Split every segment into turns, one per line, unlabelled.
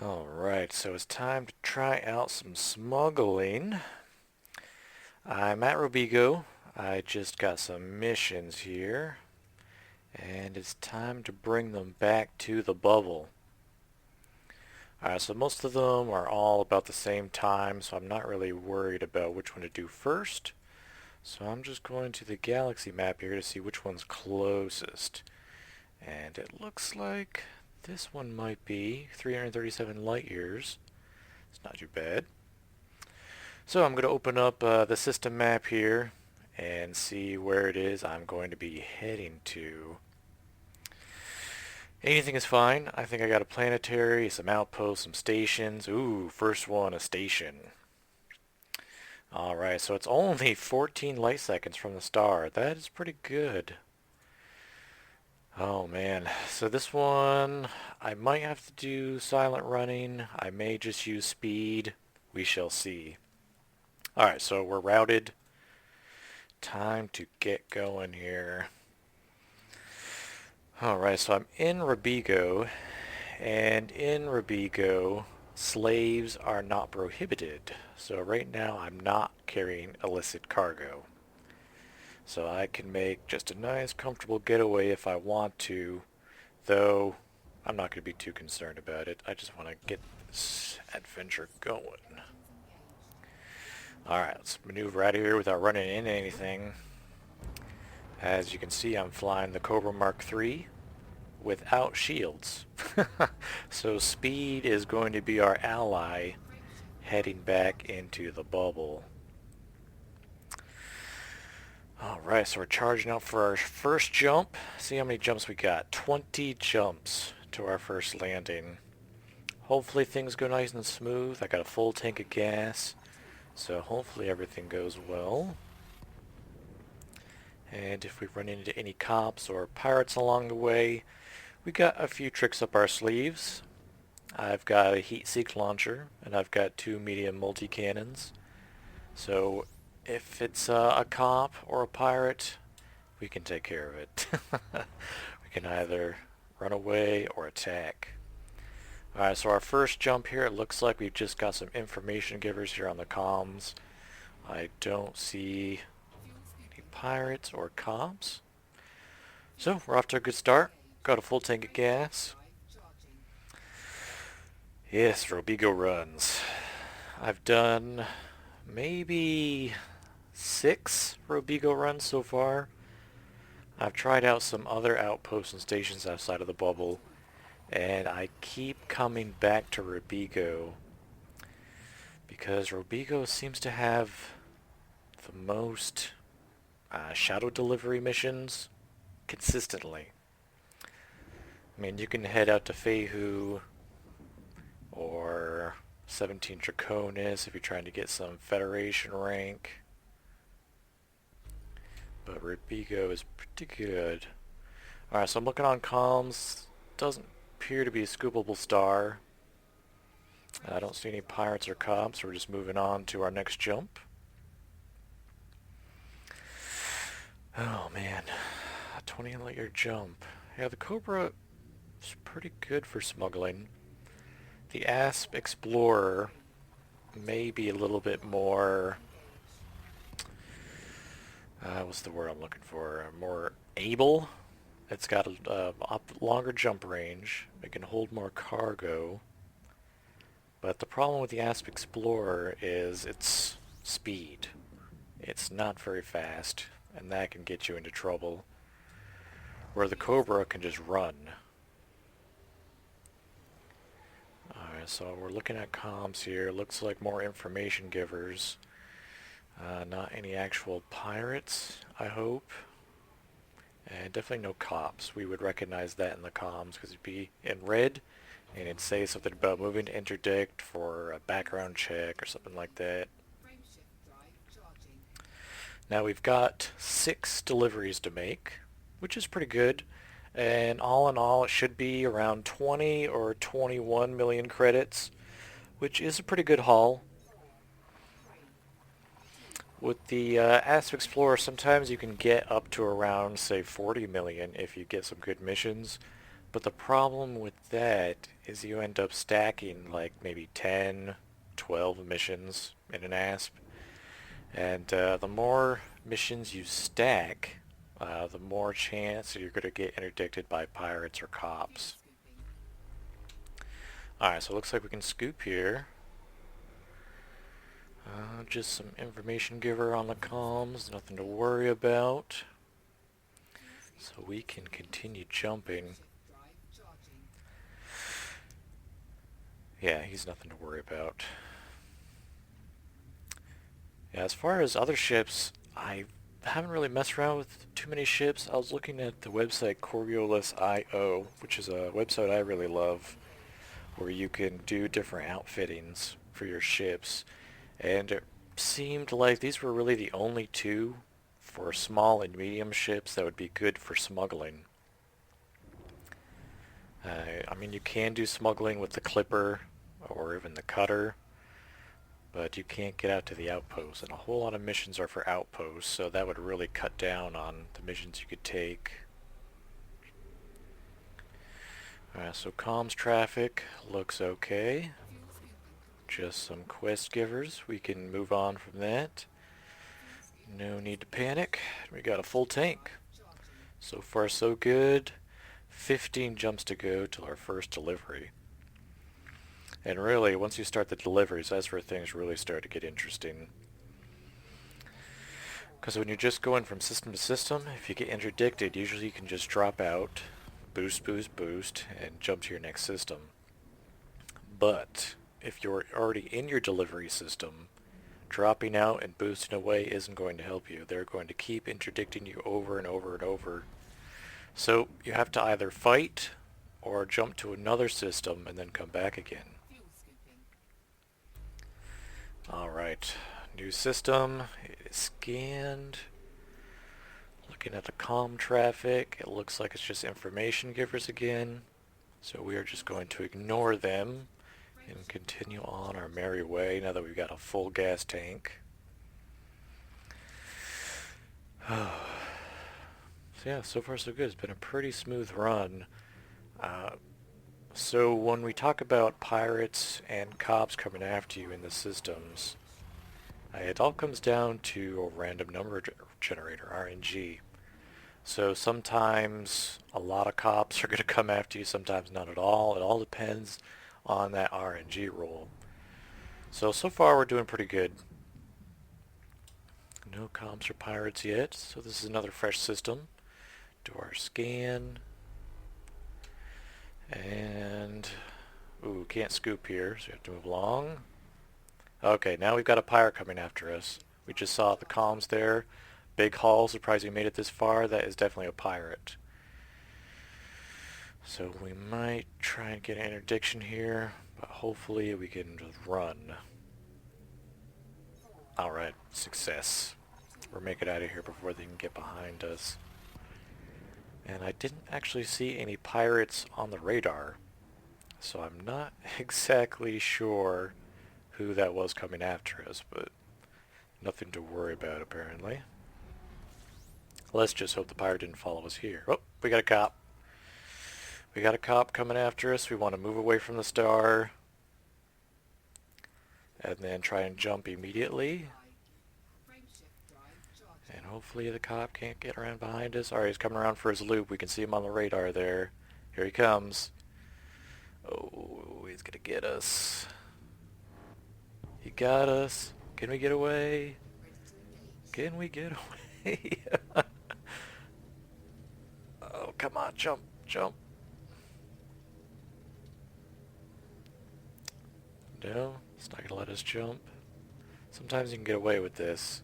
Alright, so it's time to try out some smuggling. I'm at Robigo. I just got some missions here, and it's time to bring them back to the bubble. Alright, so most of them are all about the same time, so I'm not really worried about which one to do first. So I'm just going to the galaxy map here to see which one's closest. And it looks like this one might be 337 light years. It's not too bad. So I'm going to open up the system map here and see where it is I'm going to be heading to. Anything is fine. I think I got a planetary, some outposts, some stations. Ooh, first one, a station. Alright, so it's only 14 light seconds from the star. That is pretty good. Oh man, so this one, I might have to do silent running. I may just use speed. We shall see. Alright, so we're routed. Time to get going here. Alright, so I'm in Robigo, and in Robigo, slaves are not prohibited. So right now I'm not carrying illicit cargo. So I can make just a nice comfortable getaway if I want to, though I'm not going to be too concerned about it. I just want to get this adventure going. Alright, let's maneuver out of here without running into anything. As you can see, I'm flying the Cobra Mark III without shields. So speed is going to be our ally heading back into the bubble. Alright, so we're charging up for our first jump. See how many jumps we got. 20 jumps to our first landing. Hopefully things go nice and smooth. I got a full tank of gas, so hopefully everything goes well. And if we run into any cops or pirates along the way, we got a few tricks up our sleeves. I've got a heat-seek launcher, and I've got 2 medium multi-cannons. So if it's a cop or a pirate, we can take care of it. We can either run away or attack. Alright, so our first jump here, it looks like we've just got some information givers here on the comms. I don't see any pirates or cops. So we're off to a good start. Got a full tank of gas. Yes, Robigo runs. I've done maybe 6 Robigo runs so far. I've tried out some other outposts and stations outside of the bubble, and I keep coming back to Robigo because Robigo seems to have the most shadow delivery missions consistently. I mean, you can head out to Fehu or 17 Draconis if you're trying to get some Federation rank. But Robigo is pretty good. Alright, so I'm looking on comms. Doesn't appear to be a scoopable star. I don't see any pirates or cops. We're just moving on to our next jump. Oh man, a 20 light year jump. Yeah, the Cobra is pretty good for smuggling. The Asp Explorer may be a little bit more, what's the word I'm looking for? More able. It's got a longer jump range. It can hold more cargo. But the problem with the Asp Explorer is its speed. It's not very fast, and that can get you into trouble. Where the Cobra can just run. Alright, so we're looking at comms here. Looks like more information givers. Not any actual pirates, I hope. And definitely no cops. We would recognize that in the comms because it'd be in red and it'd say something about moving to interdict for a background check or something like that. Now we've got 6 deliveries to make, which is pretty good. And all in all, it should be around 20 or 21 million credits, which is a pretty good haul. With the Asp Explorer, sometimes you can get up to around, say, 40 million if you get some good missions. But the problem with that is you end up stacking like maybe 10, 12 missions in an ASP. And the more missions you stack, the more chance you're going to get interdicted by pirates or cops. Alright, so it looks like we can scoop here. Just some information giver on the comms, nothing to worry about. So we can continue jumping. Yeah, he's nothing to worry about. Yeah, as far as other ships, I haven't really messed around with too many ships. I was looking at the website Coriolis.io, which is a website I really love, where you can do different outfittings for your ships. And it seemed like these were really the only two for small and medium ships that would be good for smuggling. I mean, you can do smuggling with the Clipper or even the Cutter, but you can't get out to the outposts, and a whole lot of missions are for outposts, so that would really cut down on the missions you could take. Alright, so comms traffic looks okay. Just some quest givers. We can move on from that. No need to panic. We got a full tank. So far so good. 15 jumps to go till our first delivery. And really, once you start the deliveries, that's where things really start to get interesting. Because when you're just going from system to system, if you get interdicted, usually you can just drop out, boost, boost, boost, and jump to your next system. But if you're already in your delivery system, dropping out and boosting away isn't going to help you. They're going to keep interdicting you over and over and over. So you have to either fight or jump to another system and then come back again. Alright, new system. It is scanned. Looking at the comm traffic, it looks like it's just information givers again. So we are just going to ignore them and continue on our merry way now that we've got a full gas tank. So yeah, so far so good. It's been a pretty smooth run. So when we talk about pirates and cops coming after you in the systems, it all comes down to a random number generator, RNG. So sometimes a lot of cops are going to come after you, sometimes not at all. It all depends on that RNG roll. So far we're doing pretty good. No cops or pirates yet, so this is another fresh system. Do our scan. And, ooh, can't scoop here, so we have to move along. Okay, now we've got a pirate coming after us. We just saw the comms there. Big haul, surprised we made it this far. That is definitely a pirate. So we might try and get an interdiction here, but hopefully we can just run. Alright, success. We're making it out of here before they can get behind us. And I didn't actually see any pirates on the radar, so I'm not exactly sure who that was coming after us, but nothing to worry about apparently. Let's just hope the pirate didn't follow us here. Oh, we got a cop. We got a cop coming after us. We want to move away from the star and then try and jump immediately. And hopefully the cop can't get around behind us. Alright, he's coming around for his loop. We can see him on the radar there. Here he comes. Oh, he's gonna get us. He got us. Can we get away? Can we get away? Oh, come on, jump, jump. No, it's not gonna let us jump. Sometimes you can get away with this.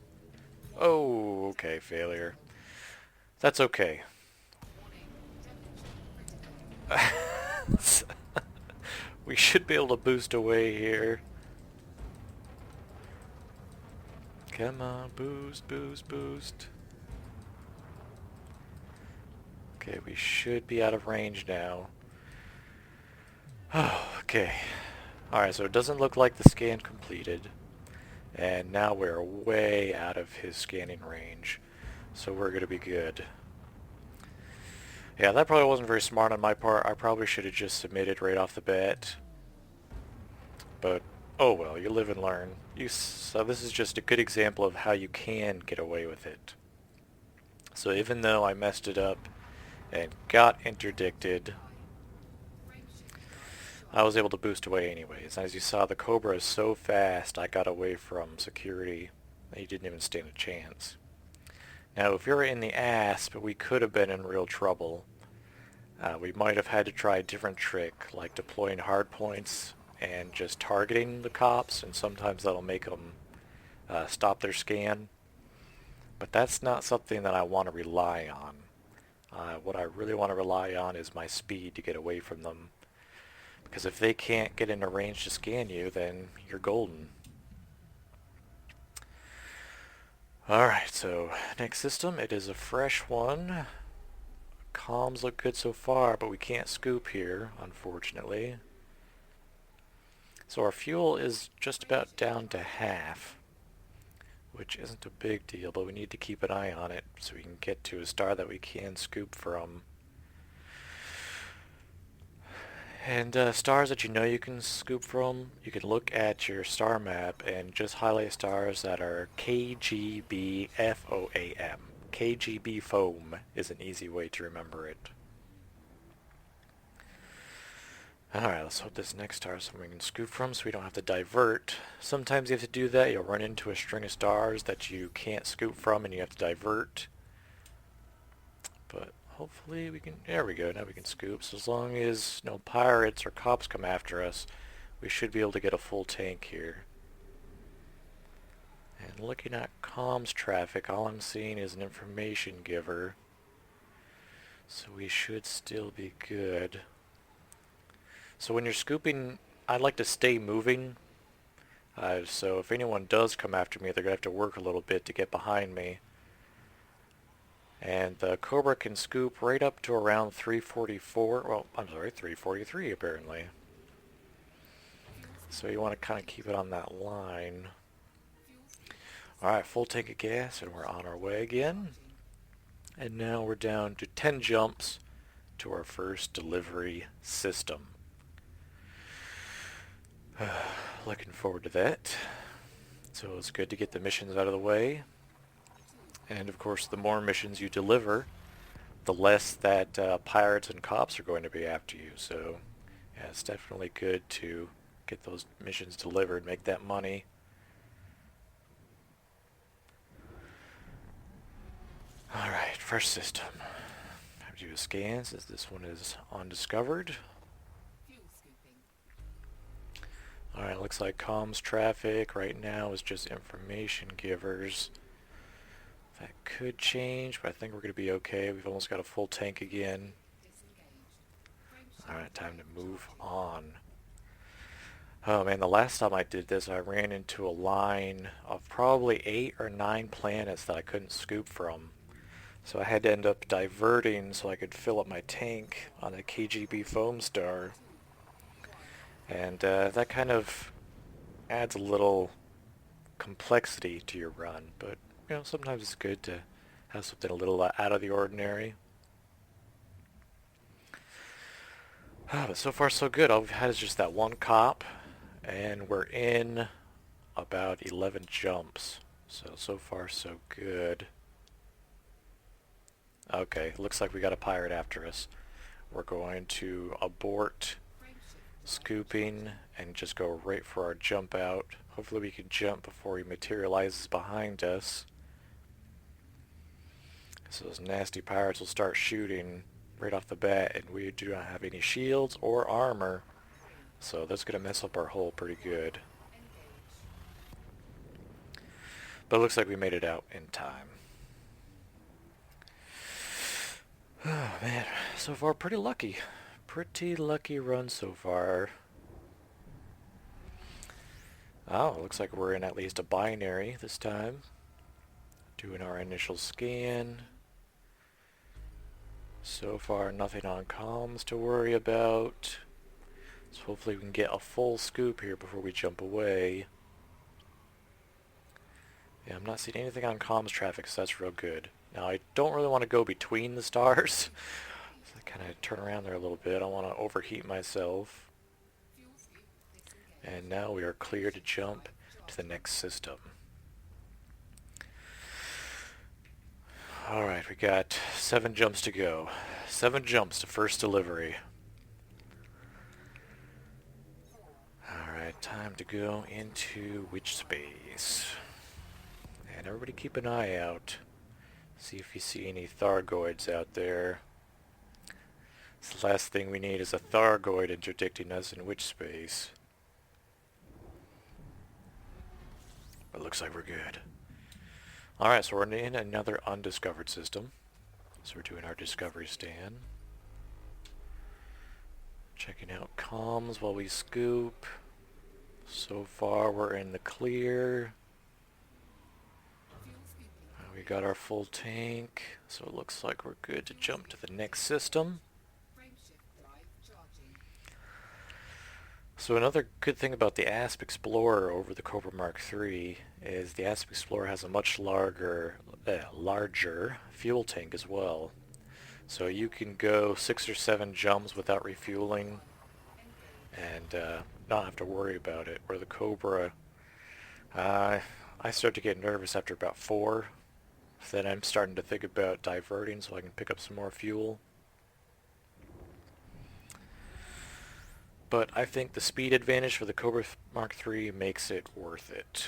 Oh, okay, failure. That's okay. We should be able to boost away here. Come on, boost, boost, boost. Okay, we should be out of range now. Oh, okay. Alright, so it doesn't look like the scan completed. And now we're way out of his scanning range. So we're going to be good. Yeah, that probably wasn't very smart on my part. I probably should have just submitted right off the bat. But, oh well, you live and learn. So this is just a good example of how you can get away with it. So even though I messed it up and got interdicted, I was able to boost away anyways. As you saw, the Cobra is so fast, I got away from security. He didn't even stand a chance. Now, if you're in the ASP, we could have been in real trouble. We might have had to try a different trick, like deploying hardpoints and just targeting the cops, and sometimes that'll make them stop their scan. But that's not something that I want to rely on. What I really want to rely on is my speed to get away from them. Because if they can't get into range to scan you, then you're golden. Alright, so next system, it is a fresh one. Comms look good so far, but we can't scoop here, unfortunately. So our fuel is just about down to half, which isn't a big deal, but we need to keep an eye on it so we can get to a star that we can scoop from. And stars that you know you can scoop from, you can look at your star map and just highlight stars that are KGB FOAM. KGB foam is an easy way to remember it. Alright, let's hope this next star is something we can scoop from so we don't have to divert. Sometimes you have to do that. You'll run into a string of stars that you can't scoop from and you have to divert. But hopefully we can... There we go, now we can scoop. So as long as no pirates or cops come after us, we should be able to get a full tank here. And looking at comms traffic, all I'm seeing is an information giver. So we should still be good. So when you're scooping, I'd like to stay moving. So if anyone does come after me, they're going to have to work a little bit to get behind me. And the Cobra can scoop right up to around 344. Well, I'm sorry, 343 apparently. So you want to kind of keep it on that line. Alright, full tank of gas and we're on our way again. And now we're down to 10 jumps to our first delivery system. Looking forward to that. So it's good to get the missions out of the way. And of course, the more missions you deliver, the less that pirates and cops are going to be after you. So yeah, it's definitely good to get those missions delivered, make that money. Alright, first system. Have to do scans as this one is undiscovered. Alright, looks like comms traffic right now is just information givers. That could change, but I think we're going to be okay. We've almost got a full tank again. Alright, time to move on. Oh man, the last time I did this, I ran into a line of probably 8 or 9 planets that I couldn't scoop from. So I had to end up diverting so I could fill up my tank on a KGB foam star. And that kind of adds a little complexity to your run, but you know, sometimes it's good to have something a little out of the ordinary. But so far so good. All we've had is just that one cop, and we're in about 11 jumps. So far so good. Okay, looks like we got a pirate after us. We're going to abort scooping and just go right for our jump out. Hopefully we can jump before he materializes behind us. So those nasty pirates will start shooting right off the bat, and we do not have any shields or armor. So that's going to mess up our hull pretty good. But it looks like we made it out in time. Oh man, so far pretty lucky. Pretty lucky run so far. Oh, looks like we're in at least a binary this time. Doing our initial scan. So far nothing on comms to worry about. So hopefully we can get a full scoop here before we jump away. Yeah, I'm not seeing anything on comms traffic, so that's real good. Now I don't really want to go between the stars. So I kind of turn around there a little bit. I want to overheat myself. And now we are clear to jump to the next system. Alright, we got 7 jumps to go. 7 jumps to first delivery. Alright, time to go into witch space. And everybody keep an eye out. See if you see any Thargoids out there. The last thing we need is a Thargoid interdicting us in witch space. But looks like we're good. Alright, so we're in another undiscovered system. So we're doing our discovery stand. Checking out comms while we scoop. So far we're in the clear. We got our full tank, so it looks like we're good to jump to the next system. So another good thing about the ASP Explorer over the Cobra Mark III is the ASP Explorer has a much larger fuel tank as well. So you can go 6 or 7 jumps without refueling and not have to worry about it. Where the Cobra, I start to get nervous after about 4. Then I'm starting to think about diverting so I can pick up some more fuel. But I think the speed advantage for the Cobra Mark III makes it worth it.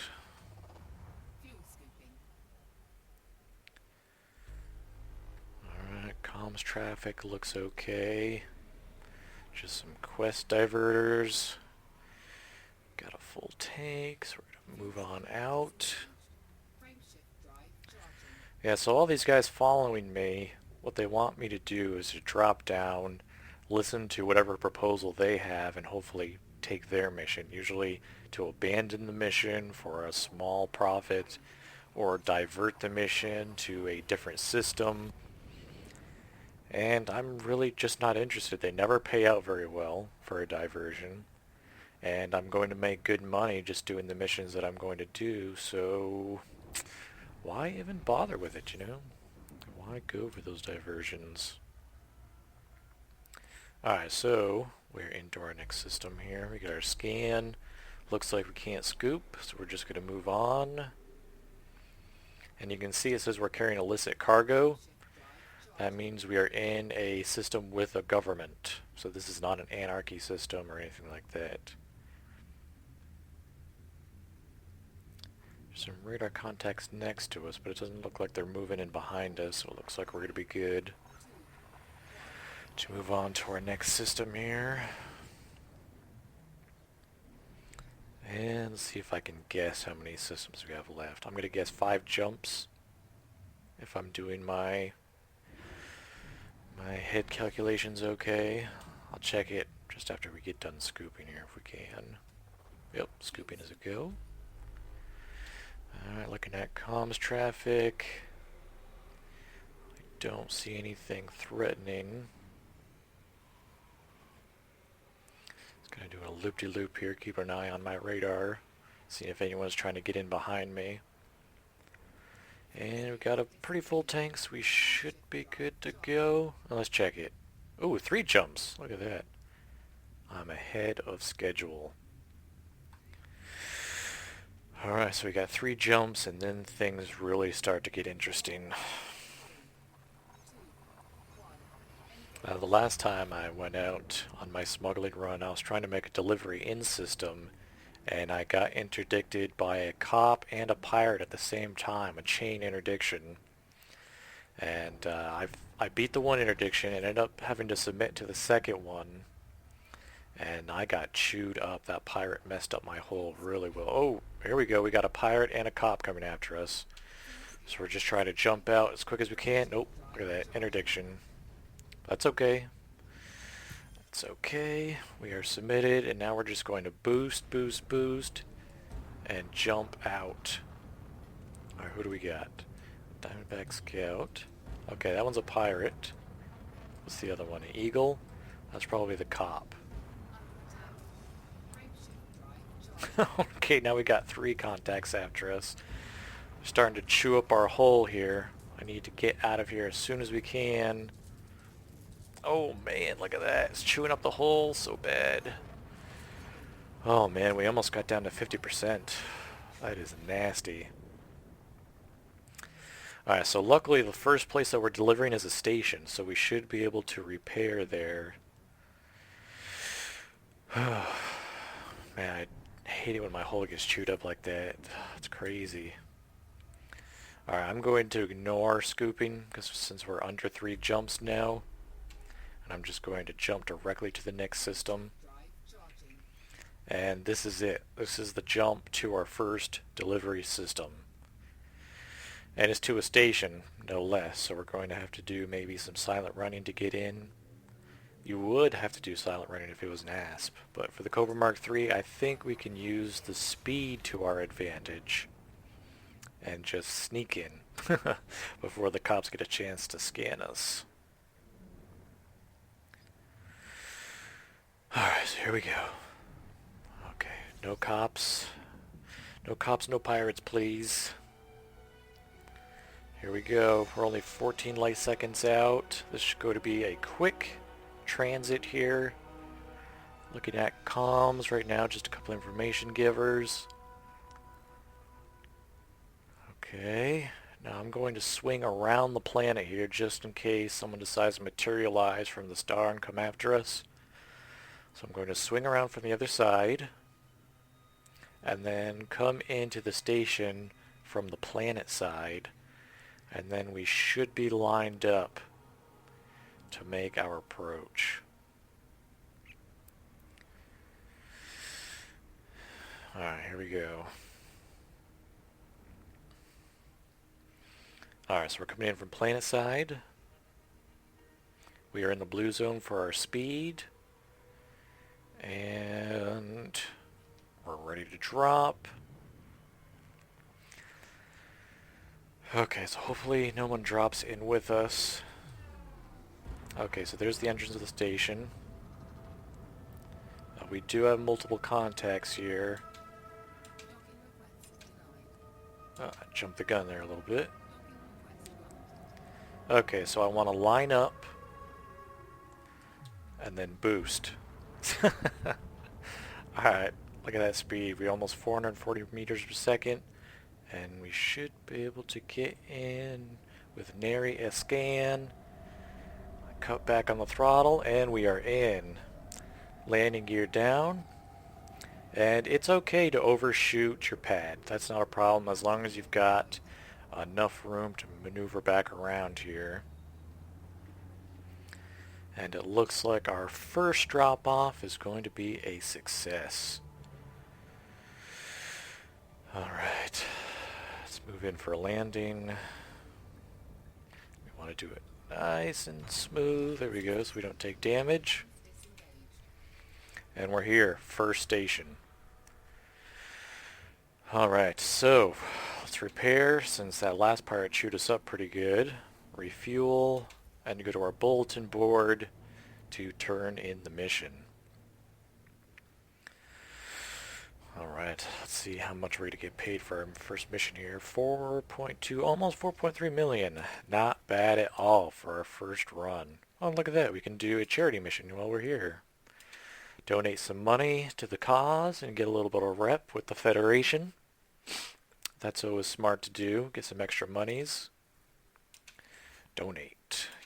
Alright, comms traffic looks okay. Just some quest diverters. Got a full tank, so we're going to move on out. Yeah, so all these guys following me, what they want me to do is to drop down, listen to whatever proposal they have, and hopefully take their mission. Usually to abandon the mission for a small profit, or divert the mission to a different system. And I'm really just not interested. They never pay out very well for a diversion. And I'm going to make good money just doing the missions that I'm going to do, so why even bother with it, you know? Why go for those diversions? Alright, so we're into our next system here. We got our scan. Looks like we can't scoop, so we're just going to move on. And you can see it says we're carrying illicit cargo. That means we are in a system with a government. So this is not an anarchy system or anything like that. There's some radar contacts next to us, but it doesn't look like they're moving in behind us, so it looks like we're going to be good to move on to our next system here. And let's see if I can guess how many systems we have left. I'm going to guess 5 jumps if I'm doing my head calculations okay. I'll check it just after we get done scooping here if we can. Yep, scooping is a go. Alright, looking at comms traffic. I don't see anything threatening. Just gonna do a loop-de-loop here, keep an eye on my radar, see if anyone's trying to get in behind me. And we've got a pretty full tank, so we should be good to go. Now let's check it. Ooh, 3 jumps. Look at that. I'm ahead of schedule. Alright, so we got 3 jumps, and then things really start to get interesting. The last time I went out on my smuggling run, I was trying to make a delivery in system, and I got interdicted by a cop and a pirate at the same time, a chain interdiction. And I beat the one interdiction and ended up having to submit to the second one. And I got chewed up. That pirate messed up my hole really well. Oh, here we go. We got a pirate and a cop coming after us. So we're just trying to jump out as quick as we can. Nope, look at that interdiction. That's okay. It's okay. We are submitted, and now we're just going to boost, boost, boost, and jump out. Alright, who do we got? Diamondback Scout. Okay, that one's a pirate. What's the other one? An eagle? That's probably the cop. Okay, now we got 3 contacts after us. We're starting to chew up our hole here. I need to get out of here as soon as we can. Oh man, look at that. It's chewing up the hole so bad. Oh man, we almost got down to 50%. That is nasty. Alright, so luckily the first place that we're delivering is a station, so we should be able to repair there. Man, I hate it when my hole gets chewed up like that. It's crazy. Alright, I'm going to ignore scooping, because since we're under 3 jumps now, and I'm just going to jump directly to the next system. And this is it. This is the jump to our first delivery system. And it's to a station, no less, so we're going to have to do maybe some silent running to get in. You would have to do silent running if it was an ASP, but for the Cobra Mark III, I think we can use the speed to our advantage and just sneak in before the cops get a chance to scan us. Alright, so here we go. Okay, no cops. No cops, no pirates, please. Here we go. We're only 14 light seconds out. This should go to be a quick transit here. Looking at comms right now, just a couple information givers. Okay, now I'm going to swing around the planet here just in case someone decides to materialize from the star and come after us. So I'm going to swing around from the other side and then come into the station from the planet side, and then we should be lined up to make our approach. Alright, here we go. Alright, so we're coming in from planet side. We are in the blue zone for our speed. And we're ready to drop. Okay, so hopefully no one drops in with us. Okay, so there's the entrance of the station. We do have multiple contacts here. I jumped the gun there a little bit. Okay, so I want to line up and then boost. Alright, look at that speed. We're almost 440 meters per second. And we should be able to get in with nary a scan. Cut back on the throttle and we are in. Landing gear down. And it's okay to overshoot your pad. That's not a problem as long as you've got enough room to maneuver back around here. And it looks like our first drop off is going to be a success. Alright, let's move in for a landing. We want to do it nice and smooth. There we go, so we don't take damage. And we're here, first station. Alright, so let's repair since that last pirate chewed us up pretty good. Refuel. And go to our bulletin board to turn in the mission. Alright, let's see how much we're going to get paid for our first mission here. 4.2, almost 4.3 million. Not bad at all for our first run. Oh, look at that. We can do a charity mission while we're here. Donate some money to the cause and get a little bit of rep with the Federation. That's always smart to do. Get some extra monies. Donate.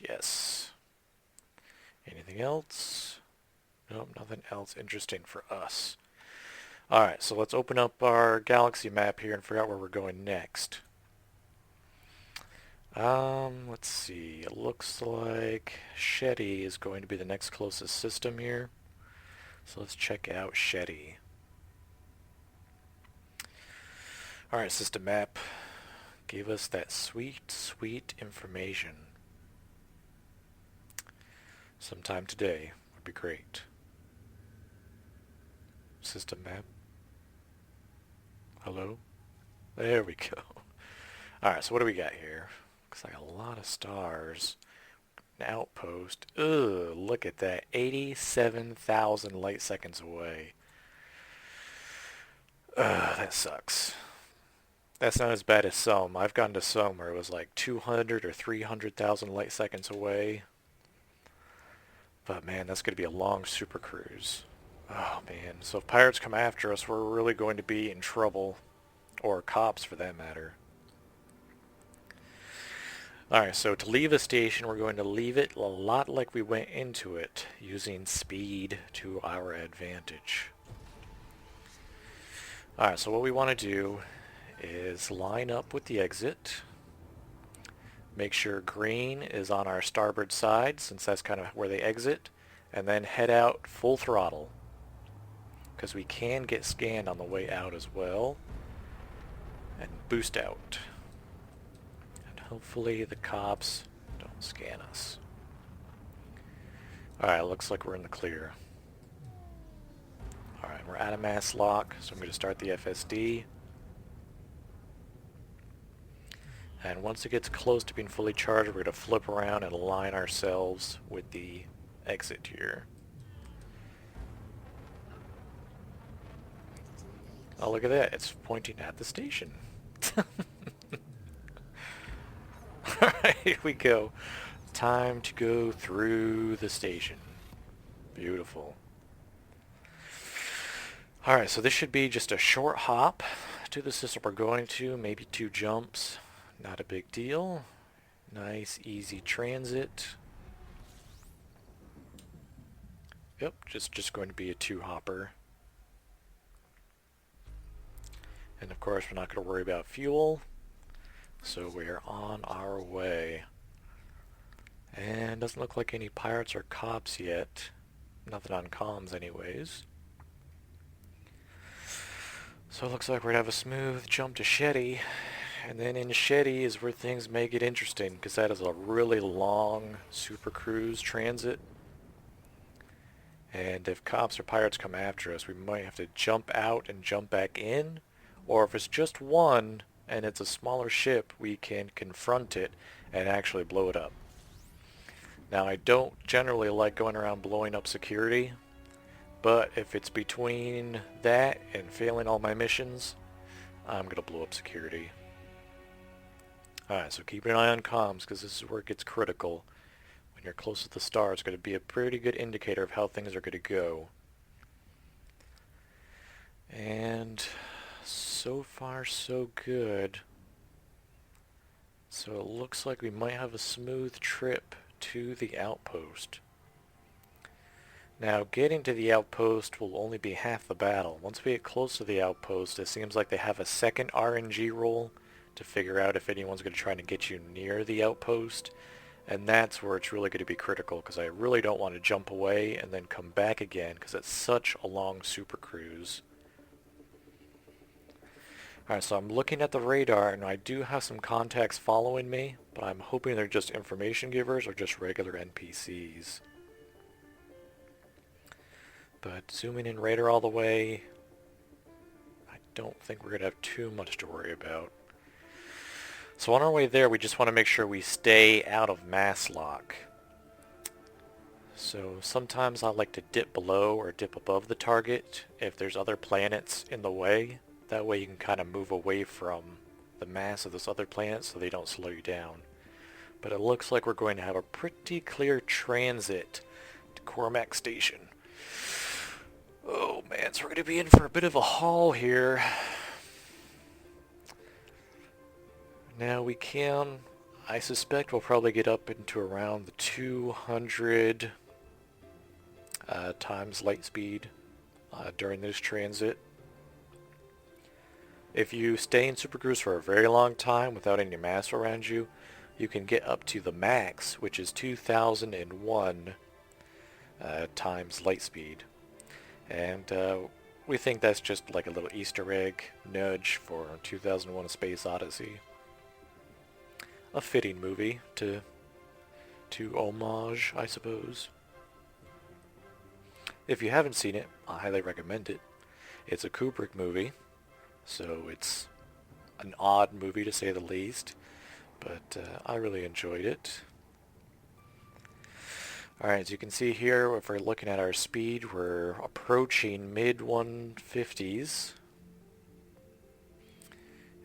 Yes. Anything else? Nope, nothing else interesting for us. Alright, so let's open up our galaxy map here and figure out where we're going next. Let's see. It looks like Shetty is going to be the next closest system here. So let's check out Shetty. Alright, system map. Gave us that sweet, sweet information. Sometime today would be great. System map. Hello? There we go. Alright, so what do we got here? Looks like a lot of stars. An outpost. Ugh, look at that. 87,000 light seconds away. Ugh, that sucks. That's not as bad as some. I've gone to some where it was like 200 or 300,000 light seconds away. But man, that's going to be a long super cruise. Oh man, so if pirates come after us, we're really going to be in trouble. Or cops for that matter. Alright, so to leave a station, we're going to leave it a lot like we went into it, using speed to our advantage. Alright, so what we want to do is line up with the exit. Make sure green is on our starboard side, since that's kind of where they exit. And then head out full throttle, because we can get scanned on the way out as well. And boost out. And hopefully the cops don't scan us. Alright, looks like we're in the clear. Alright, we're out of mass lock, so I'm going to start the FSD. And once it gets close to being fully charged, we're going to flip around and align ourselves with the exit here. Oh, look at that. It's pointing at the station. Alright, here we go. Time to go through the station. Beautiful. Alright, so this should be just a short hop to the system we're going to. Maybe 2 jumps. Not a big deal. Nice, easy transit. Yep, just going to be a 2-hopper. And of course, we're not going to worry about fuel. So we're on our way. And doesn't look like any pirates or cops yet. Nothing on comms anyways. So it looks like we're going to have a smooth jump to Shetty. And then in Shetty is where things may get interesting, because that is a really long super cruise transit. And if cops or pirates come after us, we might have to jump out and jump back in. Or if it's just one and it's a smaller ship, we can confront it and actually blow it up. Now, I don't generally like going around blowing up security, but if it's between that and failing all my missions, I'm going to blow up security. Alright, so keep an eye on comms, because this is where it gets critical. When you're close to the star, it's going to be a pretty good indicator of how things are going to go. And so far, so good. So it looks like we might have a smooth trip to the outpost. Now, getting to the outpost will only be half the battle. Once we get close to the outpost, it seems like they have a second RNG roll to figure out if anyone's going to try to get you near the outpost. And that's where it's really going to be critical, because I really don't want to jump away and then come back again, because it's such a long super cruise. Alright, so I'm looking at the radar, and I do have some contacts following me, but I'm hoping they're just information givers or just regular NPCs. But zooming in radar all the way, I don't think we're going to have too much to worry about. So on our way there, we just want to make sure we stay out of mass lock. So sometimes I like to dip below or dip above the target if there's other planets in the way. That way you can kind of move away from the mass of those other planets so they don't slow you down. But it looks like we're going to have a pretty clear transit to Cormac Station. Oh man, so we're going to be in for a bit of a haul here. Now we can, I suspect we'll probably get up into around the 200 times light speed during this transit. If you stay in Super Cruise for a very long time without any mass around you, you can get up to the max, which is 2001 times light speed. And we think that's just like a little Easter egg nudge for 2001: A Space Odyssey. A fitting movie to homage, I suppose. If you haven't seen it, I highly recommend it. It's a Kubrick movie, so it's an odd movie to say the least, but I really enjoyed it. Alright, as you can see here, if we're looking at our speed, we're approaching mid-150s.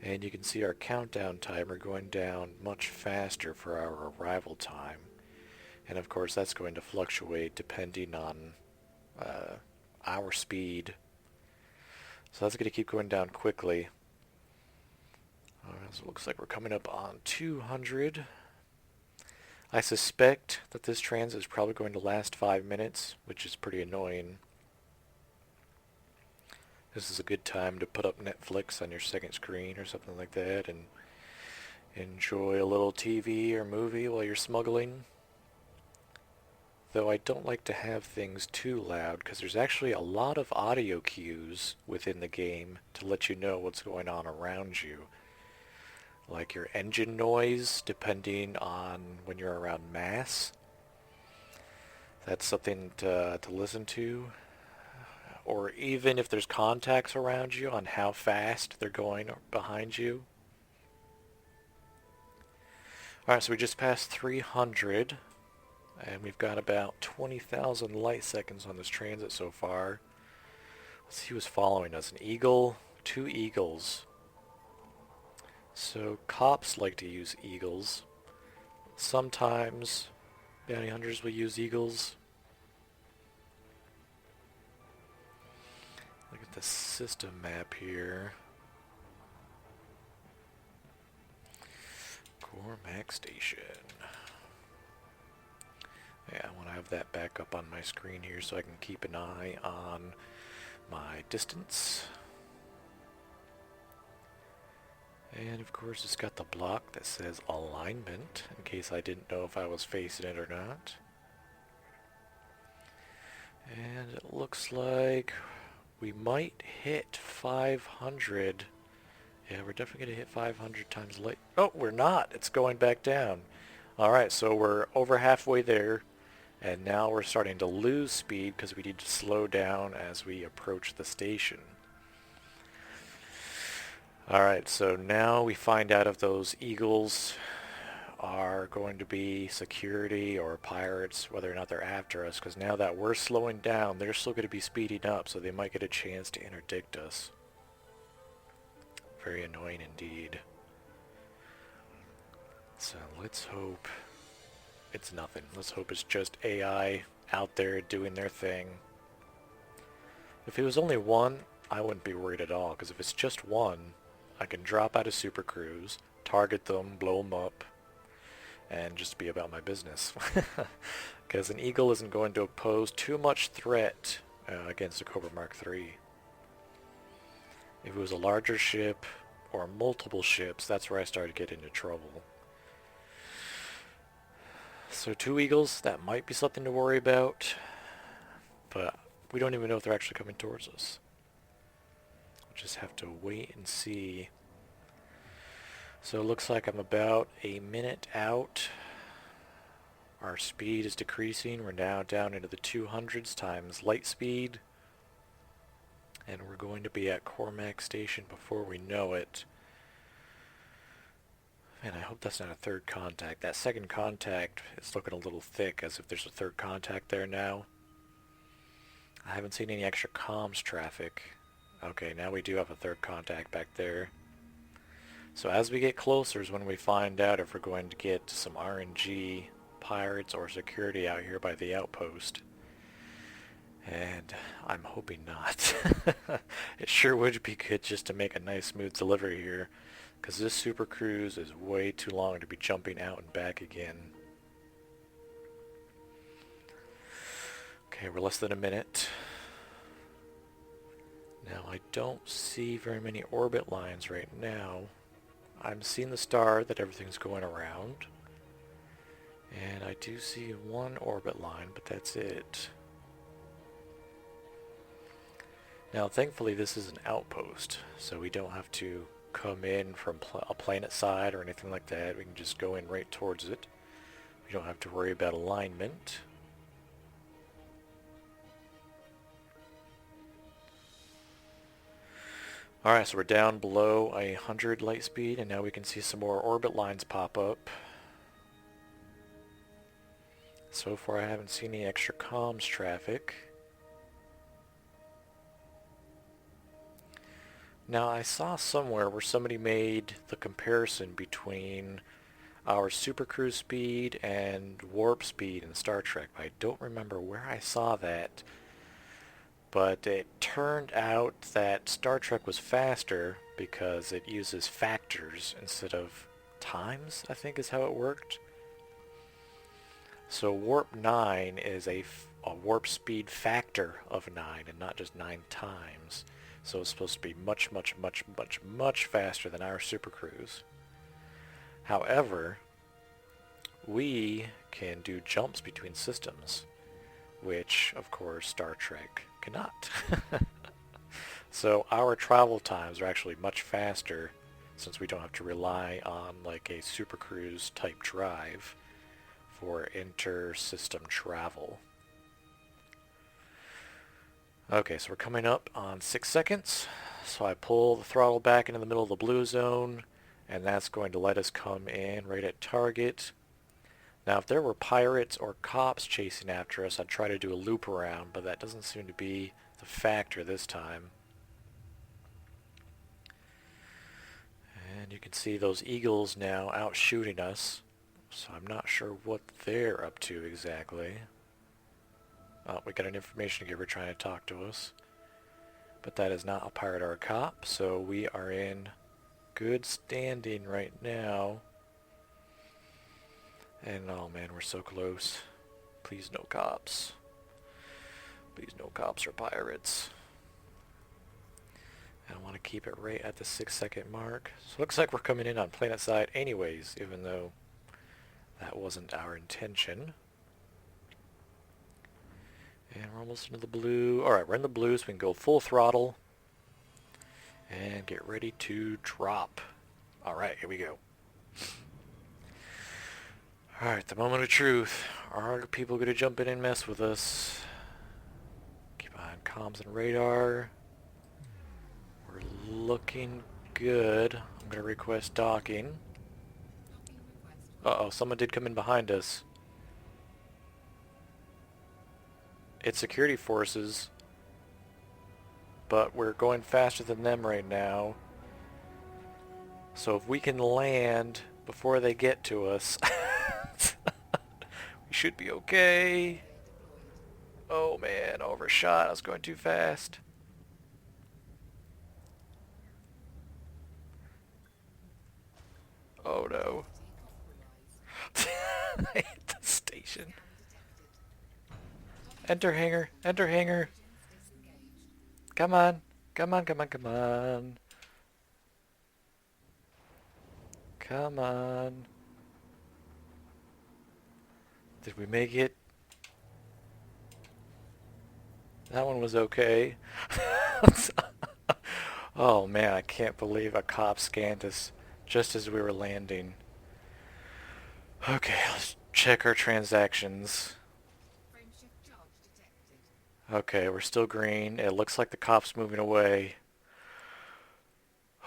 And you can see our countdown timer going down much faster for our arrival time. And of course that's going to fluctuate depending on our speed. So that's going to keep going down quickly. So it looks like we're coming up on 200. I suspect that this transit is probably going to last 5 minutes, which is pretty annoying. This is a good time to put up Netflix on your second screen or something like that and enjoy a little TV or movie while you're smuggling. Though I don't like to have things too loud because there's actually a lot of audio cues within the game to let you know what's going on around you. Like your engine noise, depending on when you're around mass. That's something to listen to. Or even if there's contacts around you on how fast they're going behind you. Alright, so we just passed 300. And we've got about 20,000 light seconds on this transit so far. Let's see who's following us. An eagle, 2 eagles. So cops like to use eagles. Sometimes bounty hunters will use eagles. Look at the system map here. Cormac Station. Yeah, I want to have that back up on my screen here so I can keep an eye on my distance. And of course it's got the block that says alignment, in case I didn't know if I was facing it or not. And it looks like we might hit 500. Yeah, we're definitely going to hit 500 times light. Oh, we're not. It's going back down. Alright, so we're over halfway there. And now we're starting to lose speed because we need to slow down as we approach the station. Alright, so now we find out if those eagles are going to be security or pirates, whether or not they're after us, because now that we're slowing down, they're still going to be speeding up, so they might get a chance to interdict us. Very annoying indeed. So let's hope it's nothing. Let's hope it's just AI out there doing their thing. If it was only one, I wouldn't be worried at all, because if it's just one, I can drop out of Super Cruise, target them, blow them up, and just be about my business. Because an Eagle isn't going to pose too much threat against a Cobra Mark III. If it was a larger ship or multiple ships, that's where I started getting into trouble. So 2 Eagles, that might be something to worry about, but we don't even know if they're actually coming towards us. We'll just have to wait and see. So it looks like I'm about a minute out. Our speed is decreasing. We're now down into the 200s times light speed. And we're going to be at Cormac Station before we know it. Man, I hope that's not a third contact. That second contact is looking a little thick, as if there's a third contact there now. I haven't seen any extra comms traffic. Okay, now we do have a third contact back there. So as we get closer is when we find out if we're going to get some RNG pirates or security out here by the outpost. And I'm hoping not. It sure would be good just to make a nice smooth delivery here, because this Super Cruise is way too long to be jumping out and back again. Okay, we're less than a minute. Now I don't see very many orbit lines right now. I'm seeing the star that everything's going around. And I do see one orbit line, but that's it. Now thankfully this is an outpost, so we don't have to come in from a planet side or anything like that. We can just go in right towards it. We don't have to worry about alignment. Alright, so we're down below 100 light speed, and now we can see some more orbit lines pop up. So far I haven't seen any extra comms traffic. Now I saw somewhere where somebody made the comparison between our super cruise speed and warp speed in Star Trek. I don't remember where I saw that, but it turned out that Star Trek was faster because it uses factors instead of times, I think is how it worked. So warp 9 is a warp speed factor of 9 and not just 9 times. So it's supposed to be much, much, much, much, much faster than our supercruise. However, we can do jumps between systems, which, of course, Star Trek cannot. So our travel times are actually much faster since we don't have to rely on like a supercruise type drive for inter-system travel. Okay, so we're coming up on 6 seconds. So I pull the throttle back into the middle of the blue zone, and that's going to let us come in right at target. Now, if there were pirates or cops chasing after us, I'd try to do a loop around, but that doesn't seem to be the factor this time. And you can see those eagles now out shooting us, so I'm not sure what they're up to exactly. Oh, we got an information giver trying to talk to us. But that is not a pirate or a cop, so we are in good standing right now. And oh man, we're so close. Please no cops. Please no cops or pirates. And I want to keep it right at the 6 second mark. So it looks like we're coming in on planet side anyways, even though that wasn't our intention. And we're almost into the blue. Alright, we're in the blue, so we can go full throttle. And get ready to drop. Alright, here we go. Alright, the moment of truth. Are people going to jump in and mess with us? Keep on comms and radar. We're looking good. I'm going to request docking. Uh-oh, someone did come in behind us. It's security forces, but we're going faster than them right now. So if we can land before they get to us, we should be okay. Oh man, overshot. I was going too fast. Oh no. I hit the station. Enter hangar, enter hangar. Come on, come on, come on, come on. Come on. Did we make it? That one was okay. Oh man, I can't believe a cop scanned us just as we were landing. Okay, let's check our transactions. Okay, we're still green. It looks like the cop's moving away.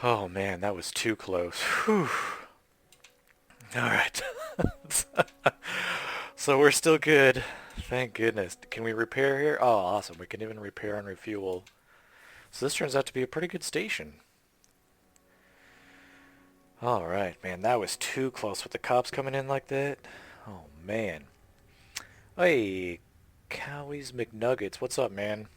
Oh man, that was too close. Whew. Alright. So we're still good. Thank goodness. Can we repair here? Oh, awesome. We can even repair and refuel. So this turns out to be a pretty good station. Alright, man, that was too close with the cops coming in like that. Oh, man. Hey, Cowie's McNuggets. What's up, man?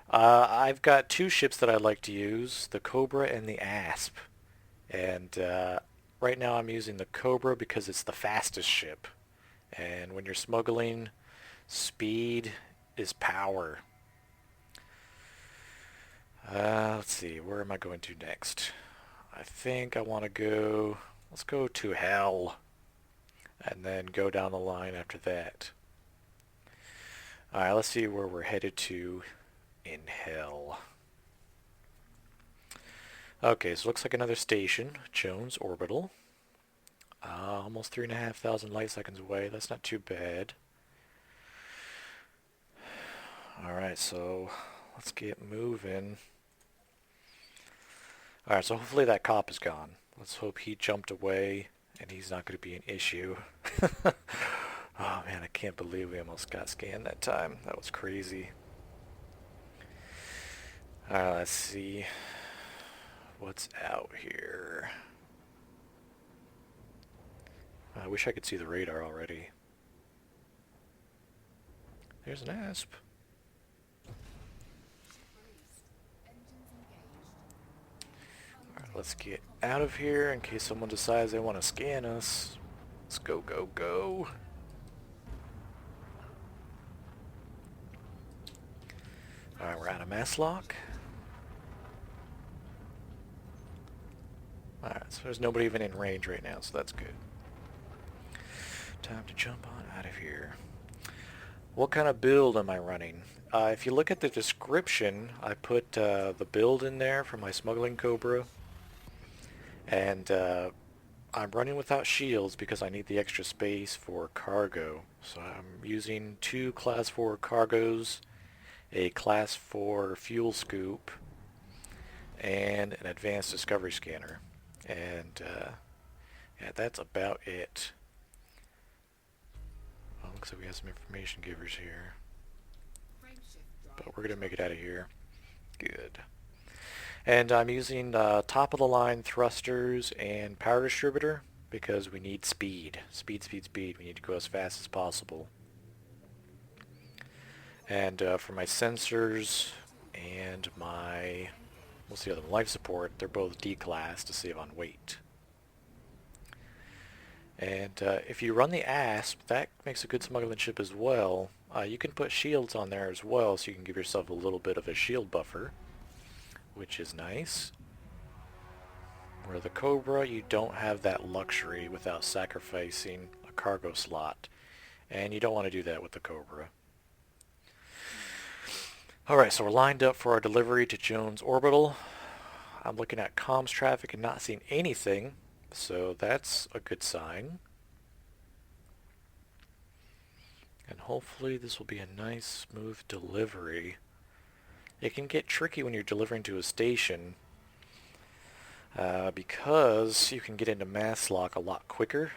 I've got 2 ships that I'd like to use, the Cobra and the Asp. And right now I'm using the Cobra because it's the fastest ship. And when you're smuggling, speed is power. Let's see, where am I going to next? I think I want to go, let's go to hell. And then go down the line after that. Alright, let's see where we're headed to in hell. Okay, so it looks like another station, Jones Orbital. Almost 3,500 light seconds away. That's not too bad. Alright, so let's get moving. Alright, so hopefully that cop is gone. Let's hope he jumped away and he's not going to be an issue. Oh man, I can't believe we almost got scanned that time. That was crazy. Alright, let's see what's out here. I wish I could see the radar already. There's an asp. Alright, let's get out of here in case someone decides they want to scan us. Let's go, go, go. Alright, we're out of mass lock. Alright, so there's nobody even in range right now, so that's good. Time to jump on out of here. What kind of build am I running? If you look at the description, I put the build in there for my Smuggling Cobra. And I'm running without shields because I need the extra space for cargo. So I'm using 2 Class 4 cargos, a Class 4 fuel scoop, and an advanced discovery scanner. And yeah, that's about it. Well, looks like we have some information givers here. But we're going to make it out of here. Good. And I'm using top-of-the-line thrusters and power distributor because we need speed. Speed, speed, speed. We need to go as fast as possible. And for my sensors and my, what's the other one, life support, they're both D-class to save on weight. And if you run the ASP, that makes a good smuggling ship as well. You can put shields on there as well, so you can give yourself a little bit of a shield buffer, which is nice. Where the Cobra, you don't have that luxury without sacrificing a cargo slot. And you don't want to do that with the Cobra. Alright, so we're lined up for our delivery to Jones Orbital. I'm looking at comms traffic and not seeing anything, so that's a good sign. And hopefully this will be a nice, smooth delivery. It can get tricky when you're delivering to a station because you can get into mass lock a lot quicker,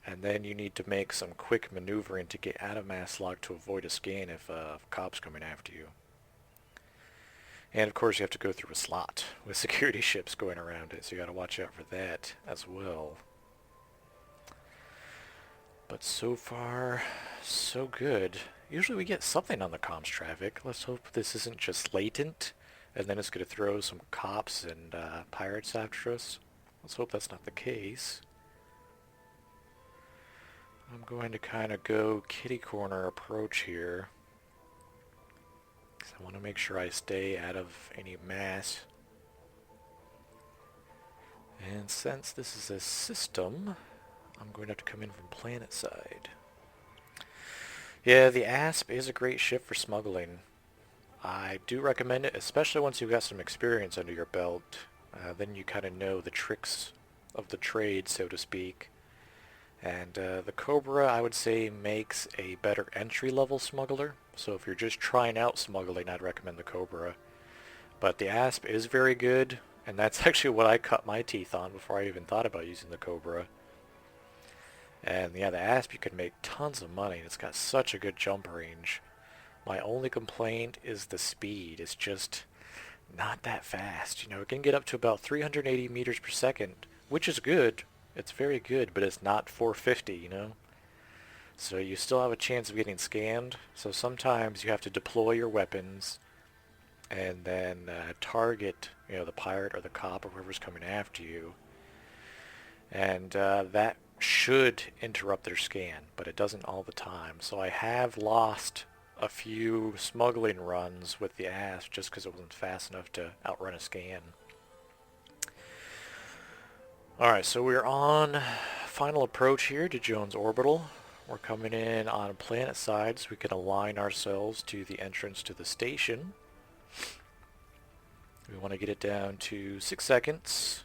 and then you need to make some quick maneuvering to get out of mass lock to avoid a scan if a cop's coming after you. And of course you have to go through a slot with security ships going around it, so you got to watch out for that as well. But so far, so good. Usually we get something on the comms traffic. Let's hope this isn't just latent, and then it's going to throw some cops and pirates after us. Let's hope that's not the case. I'm going to kind of go kitty corner approach here, because I want to make sure I stay out of any mass. And since this is a system, I'm going to have to come in from planet side. Yeah, the ASP is a great ship for smuggling. I do recommend it, especially once you've got some experience under your belt. Then you kind of know the tricks of the trade, so to speak. And the Cobra, I would say, makes a better entry-level smuggler. So if you're just trying out smuggling, I'd recommend the Cobra. But the ASP is very good, and that's actually what I cut my teeth on before I even thought about using the Cobra. And yeah, the ASP, you can make tons of money. It's got such a good jump range. My only complaint is the speed. It's just not that fast. You know, it can get up to about 380 meters per second, which is good. It's very good, but it's not 450, you know? So you still have a chance of getting scammed. So sometimes you have to deploy your weapons and then target, you know, the pirate or the cop or whoever's coming after you. And that should interrupt their scan, but it doesn't all the time. So I have lost a few smuggling runs with the ASP just because it wasn't fast enough to outrun a scan. Alright, so we're on final approach here to Jones Orbital. We're coming in on planet side so we can align ourselves to the entrance to the station. We want to get it down to 6 seconds.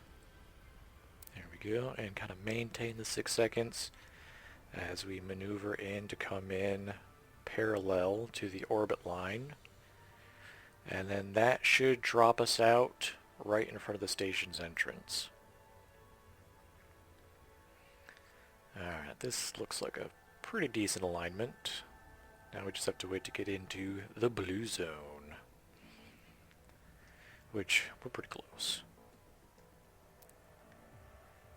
There we go, and kind of maintain the 6 seconds as we maneuver in to come in parallel to the orbit line. And then that should drop us out right in front of the station's entrance. Alright, this looks like a pretty decent alignment. Now we just have to wait to get into the blue zone, which we're pretty close.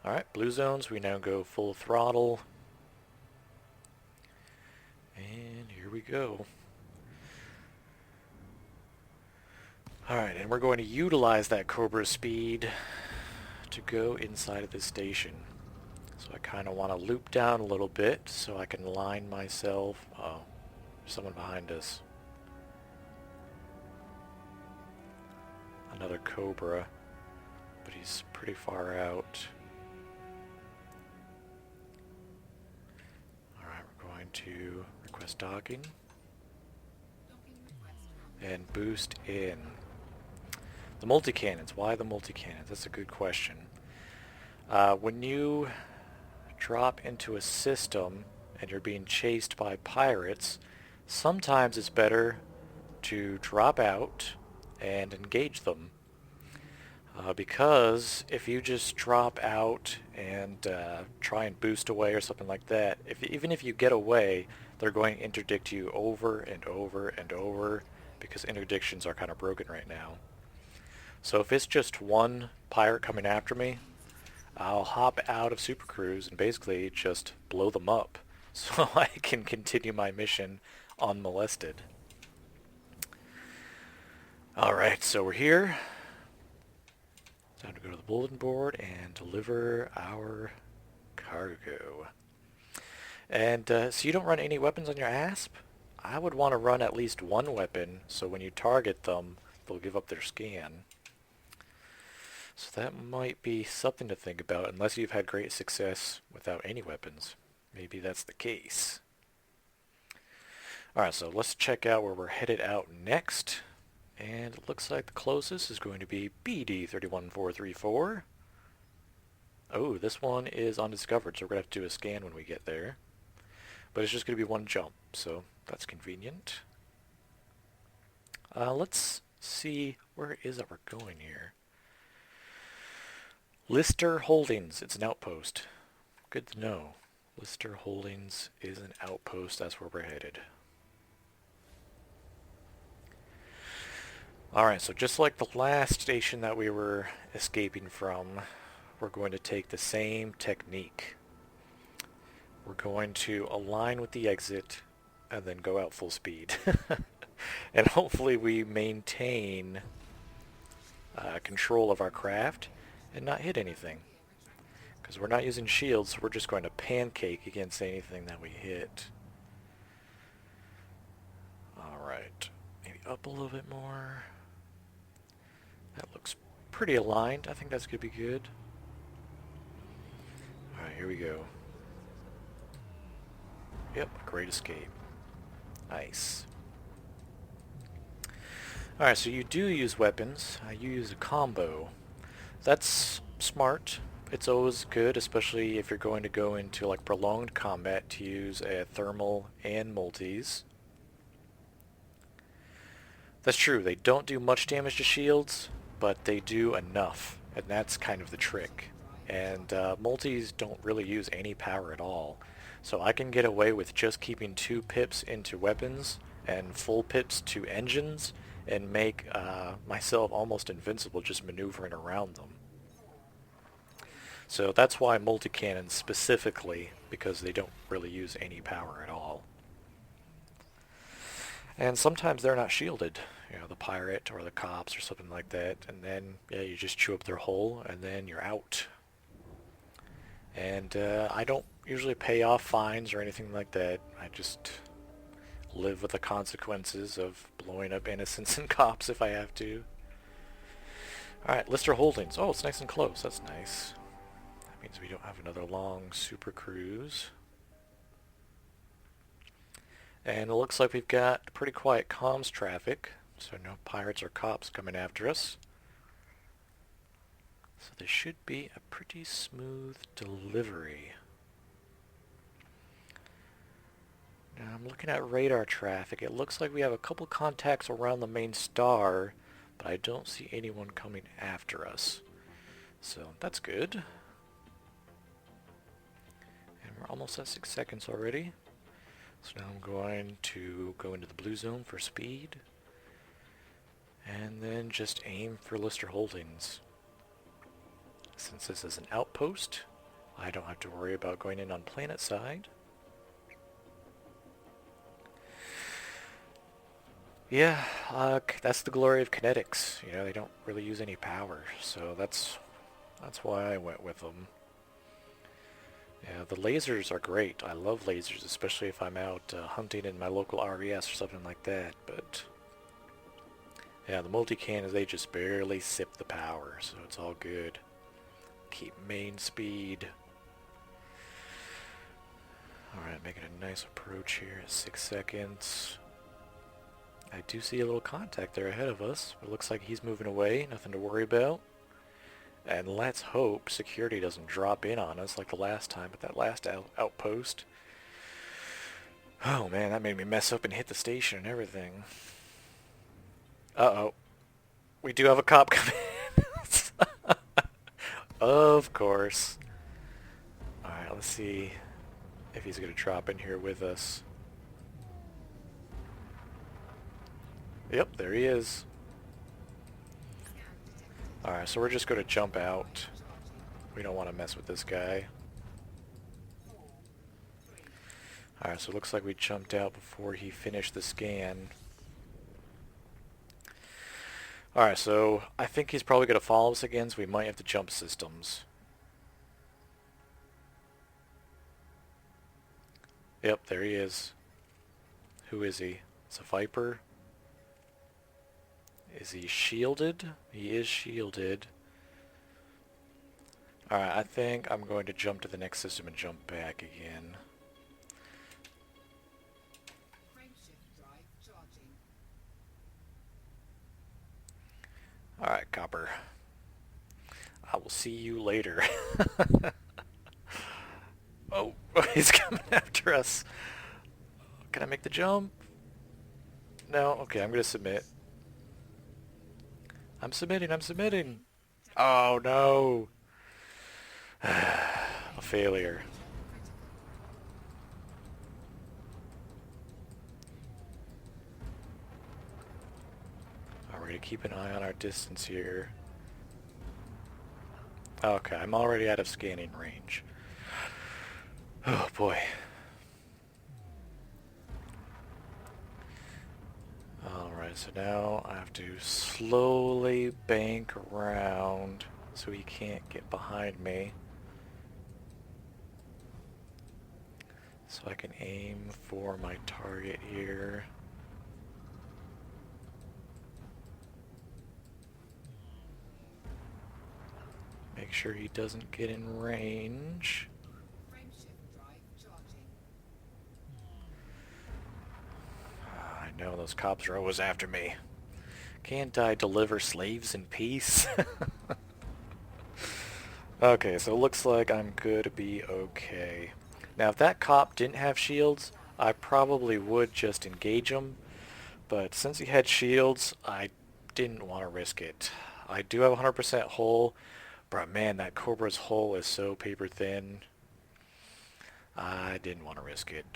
Alright, blue zones, we now go full throttle. we go. Alright, and we're going to utilize that Cobra speed to go inside of this station. So I kind of want to loop down a little bit so I can line myself. Oh, there's someone behind us. Another Cobra, but he's pretty far out. Alright, we're going to request docking and boost in. The multi-cannons. Why the multi-cannons? That's a good question. When you drop into a system and you're being chased by pirates, sometimes it's better to drop out and engage them. Because if you just drop out and try and boost away or something like that, even if you get away, they're going to interdict you over and over and over because interdictions are kind of broken right now. So if it's just one pirate coming after me, I'll hop out of Super Cruise and basically just blow them up so I can continue my mission unmolested. Alright, so we're here. Time to go to the bulletin board and deliver our cargo. And so you don't run any weapons on your ASP? I would want to run at least one weapon so when you target them, they'll give up their scan. So that might be something to think about, unless you've had great success without any weapons. Maybe that's the case. Alright, so let's check out where we're headed out next. And it looks like the closest is going to be BD 31434. Oh, this one is undiscovered, so we're going to have to do a scan when we get there. But it's just going to be one jump, so that's convenient. Let's see, where is it we're going here? Lister Holdings, it's an outpost. Good to know. Lister Holdings is an outpost, that's where we're headed. Alright, so just like the last station that we were escaping from, we're going to take the same technique. We're going to align with the exit and then go out full speed. And hopefully we maintain control of our craft and not hit anything. Because we're not using shields, so we're just going to pancake against anything that we hit. Alright, maybe up a little bit more. That looks pretty aligned. I think that's going to be good. Alright, here we go. Yep, great escape. Nice. Alright, so you do use weapons. You use a combo. That's smart. It's always good, especially if you're going to go into like prolonged combat, to use a thermal and multis. That's true, they don't do much damage to shields, but they do enough, and that's kind of the trick. And multis don't really use any power at all, so I can get away with just keeping 2 pips into weapons and full pips to engines and make myself almost invincible just maneuvering around them. So that's why multi-cannons specifically, because they don't really use any power at all. And sometimes they're not shielded, you know, the pirate or the cops or something like that, and then yeah, you just chew up their hull and then you're out. And I don't usually pay off fines or anything like that. I just live with the consequences of blowing up innocents and cops if I have to. Alright, Lister Holdings. Oh, it's nice and close. That's nice. That means we don't have another long super cruise. And it looks like we've got pretty quiet comms traffic, so no pirates or cops coming after us. So this should be a pretty smooth delivery. Now I'm looking at radar traffic. It looks like we have a couple contacts around the main star, but I don't see anyone coming after us. So that's good. And we're almost at 6 seconds already. So now I'm going to go into the blue zone for speed. And then just aim for Lister Holdings. Since this is an outpost, I don't have to worry about going in on planet side. Yeah, that's the glory of kinetics. You know, they don't really use any power, so that's why I went with them. Yeah, the lasers are great. I love lasers, especially if I'm out hunting in my local RES or something like that. But yeah, the multi-cannons, they just barely sip the power, so it's all good. Keep main speed. Alright, making a nice approach here at 6 seconds. I do see a little contact there ahead of us. It looks like he's moving away, nothing to worry about. And let's hope security doesn't drop in on us like the last time at that last outpost. Oh man, that made me mess up and hit the station and everything. Uh-oh. We do have a cop coming in. Of course. Alright, let's see if he's going to drop in here with us. Yep, there he is. Alright, so we're just going to jump out. We don't want to mess with this guy. Alright, so it looks like we jumped out before he finished the scan. Alright, so I think he's probably going to follow us again, so we might have to jump systems. Yep, there he is. Who is he? It's a Viper. Is he shielded? He is shielded. Alright, I think I'm going to jump to the next system and jump back again. Alright, Copper. I will see you later. Oh, he's coming after us. Can I make the jump? No? Okay, I'm going to submit. I'm submitting. Oh, no. A failure. Alright, we're going to keep an eye on our distance here. Okay, I'm already out of scanning range. Oh, boy. Alright, so now I have to slowly bank around so he can't get behind me. So I can aim for my target here. Make sure he doesn't get in range. I know those cops are always after me. Can't I deliver slaves in peace? Okay, so it looks like I'm good to be okay. Now if that cop didn't have shields, I probably would just engage him. But since he had shields, I didn't want to risk it. I do have 100% hull, but man, that Cobra's hull is so paper thin. I didn't want to risk it.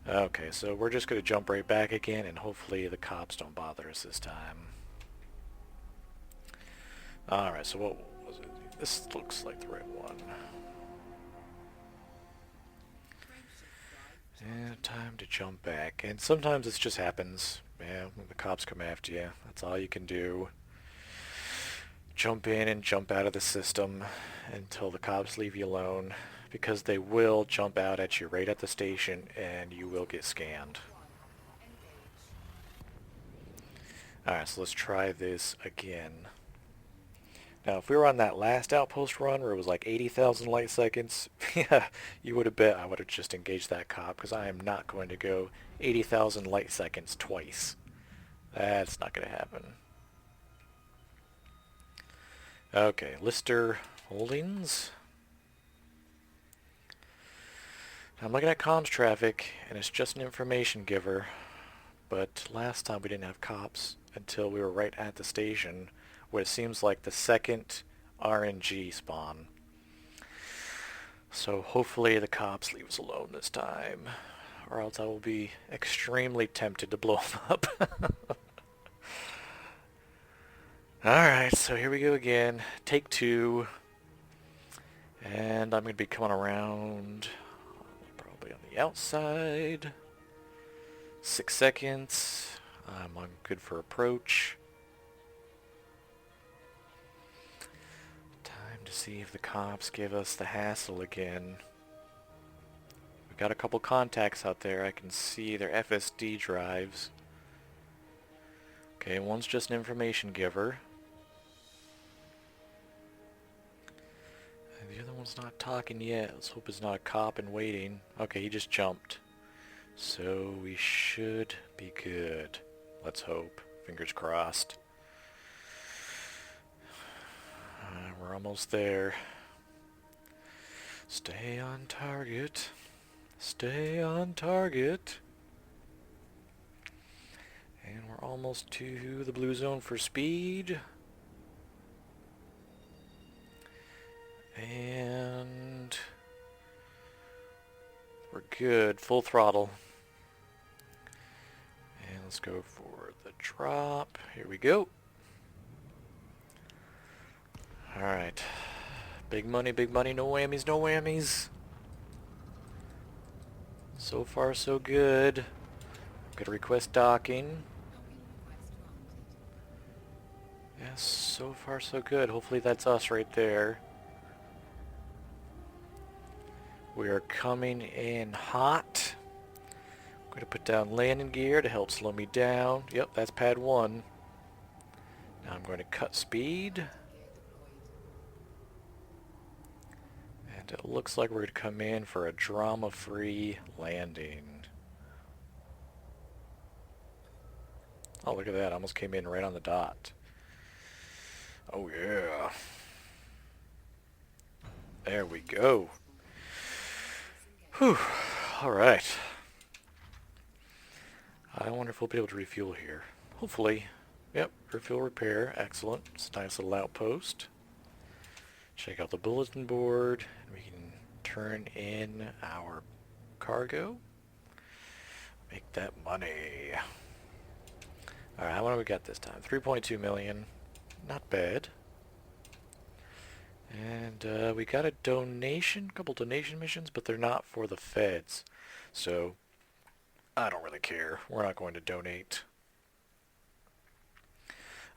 Okay, so we're just going to jump right back again, and hopefully the cops don't bother us this time. Alright, so what was it? This looks like the right one. And time to jump back. And sometimes this just happens. Yeah, when the cops come after you, that's all you can do. Jump in and jump out of the system until the cops leave you alone, because they will jump out at you right at the station and you will get scanned. Alright, so let's try this again. Now, if we were on that last outpost run where it was like 80,000 light seconds, yeah, you would have bet I would have just engaged that cop, because I am not going to go 80,000 light seconds twice. That's not going to happen. Okay, Lister Holdings. I'm looking at comms traffic, and it's just an information giver. But last time we didn't have cops until we were right at the station, where it seems like the second RNG spawn. So hopefully the cops leave us alone this time, or else I will be extremely tempted to blow them up. Alright, so here we go again. Take two. And I'm going to be coming around probably on the outside. 6 seconds. I'm on good for approach. Time to see if the cops give us the hassle again. We got a couple contacts out there. I can see their FSD drives. Okay, one's just an information giver. And the other one's not talking yet. Let's hope it's not a cop in waiting. Okay, he just jumped. So we should be good. Let's hope. Fingers crossed. We're almost there. Stay on target. Stay on target. And we're almost to the blue zone for speed. And we're good. Full throttle. And let's go for the drop. Here we go. Alright. Big money, no whammies, no whammies. So far, so good. Gonna request docking. Yes, so far, so good. Hopefully that's us right there. We are coming in hot. I'm going to put down landing gear to help slow me down. Yep, that's pad 1. Now I'm going to cut speed. And it looks like we're going to come in for a drama-free landing. Oh, look at that. Almost came in right on the dot. Oh, yeah. There we go. Whew. Alright. I wonder if we'll be able to refuel here. Hopefully. Yep, refuel repair. Excellent. It's a nice little outpost. Check out the bulletin board. We can turn in our cargo. Make that money. Alright, how much do we got this time? 3.2 million. Not bad. And we got a donation, couple donation missions, but they're not for the feds. So, I don't really care. We're not going to donate.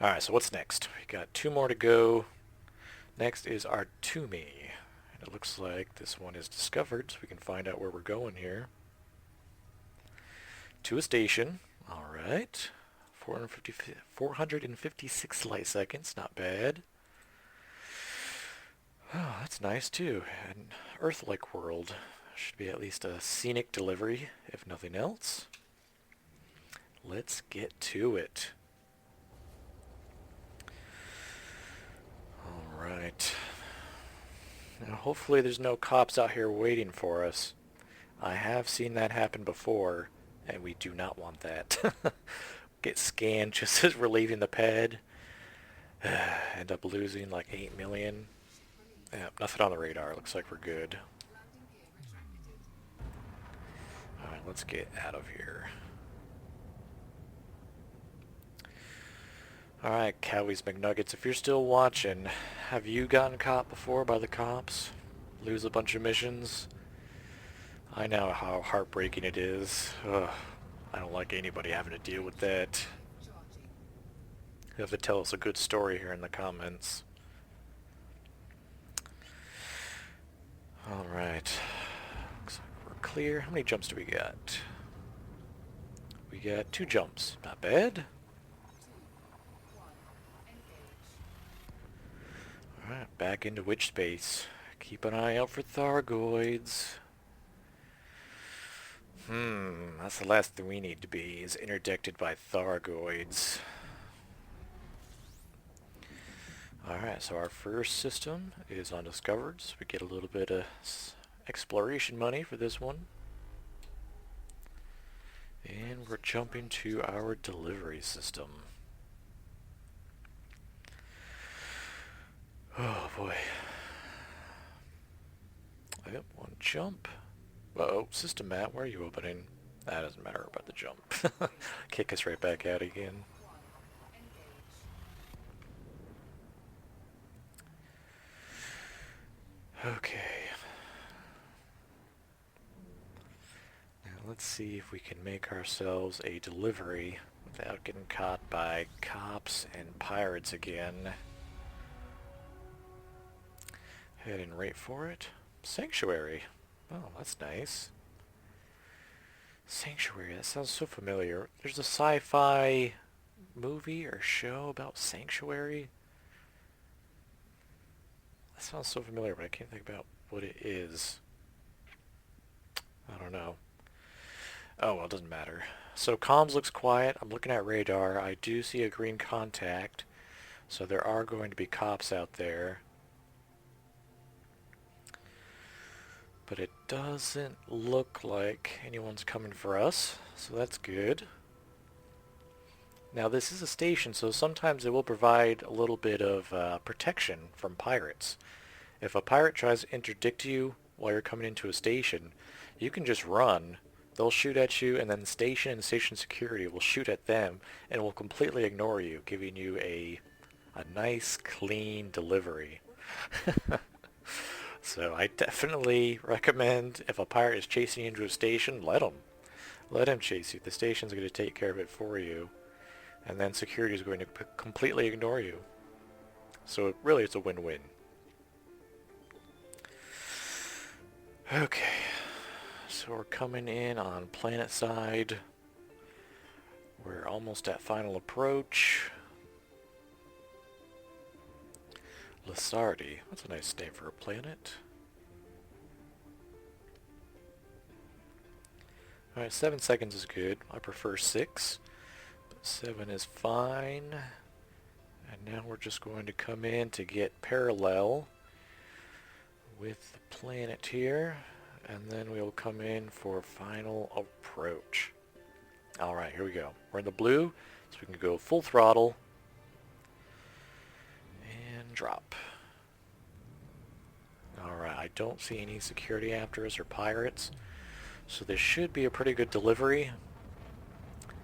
Alright, so what's next? We got 2 more to go. Next is our Toomey. And it looks like this one is discovered, so we can find out where we're going here. To a station. Alright. 456 light seconds, not bad. Oh, that's nice too. An Earth-like world. Should be at least a scenic delivery, if nothing else. Let's get to it. Alright. Now hopefully there's no cops out here waiting for us. I have seen that happen before, and we do not want that. Get scanned just as we're leaving the pad. End up losing like 8 million. Yeah, nothing on the radar. Looks like we're good. Alright, let's get out of here. Alright, Cowies McNuggets, if you're still watching, have you gotten caught before by the cops? Lose a bunch of missions? I know how heartbreaking it is. Ugh, I don't like anybody having to deal with that. You have to tell us a good story here in the comments. Alright. Looks like we're clear. How many jumps do we got? We got 2 jumps. Not bad. Alright, back into witch space. Keep an eye out for Thargoids. That's the last thing we need to be, is interdicted by Thargoids. Alright, so our first system is undiscovered, so we get a little bit of exploration money for this one. And we're jumping to our delivery system. Oh boy. Yep, 1 jump. Uh-oh, system map, where are you opening? That doesn't matter about the jump. Kick us right back out again. Okay. Now let's see if we can make ourselves a delivery without getting caught by cops and pirates again. Head and rate for it. Sanctuary. Oh, that's nice. Sanctuary, that sounds so familiar. There's a sci-fi movie or show about Sanctuary. That sounds so familiar, but I can't think about what it is. I don't know. Oh, well, it doesn't matter. So comms looks quiet. I'm looking at radar. I do see a green contact. So there are going to be cops out there. But it doesn't look like anyone's coming for us. So that's good. Now this is a station, so sometimes it will provide a little bit of protection from pirates. If a pirate tries to interdict you while you're coming into a station, you can just run. They'll shoot at you, and then the station and station security will shoot at them and will completely ignore you, giving you a nice, clean delivery. So I definitely recommend if a pirate is chasing you into a station, let him. Let him chase you. The station's going to take care of it for you. And then security is going to completely ignore you. So really it's a win-win. Okay. So we're coming in on planet side. We're almost at final approach. Lissardi. That's a nice name for a planet. Alright, 7 seconds is good. I prefer 6. But 7 is fine. And now we're just going to come in to get parallel with the planet here. And then we'll come in for final approach. Alright, here we go. We're in the blue, so we can go full throttle. And drop. Alright, I don't see any security after us or pirates. So this should be a pretty good delivery.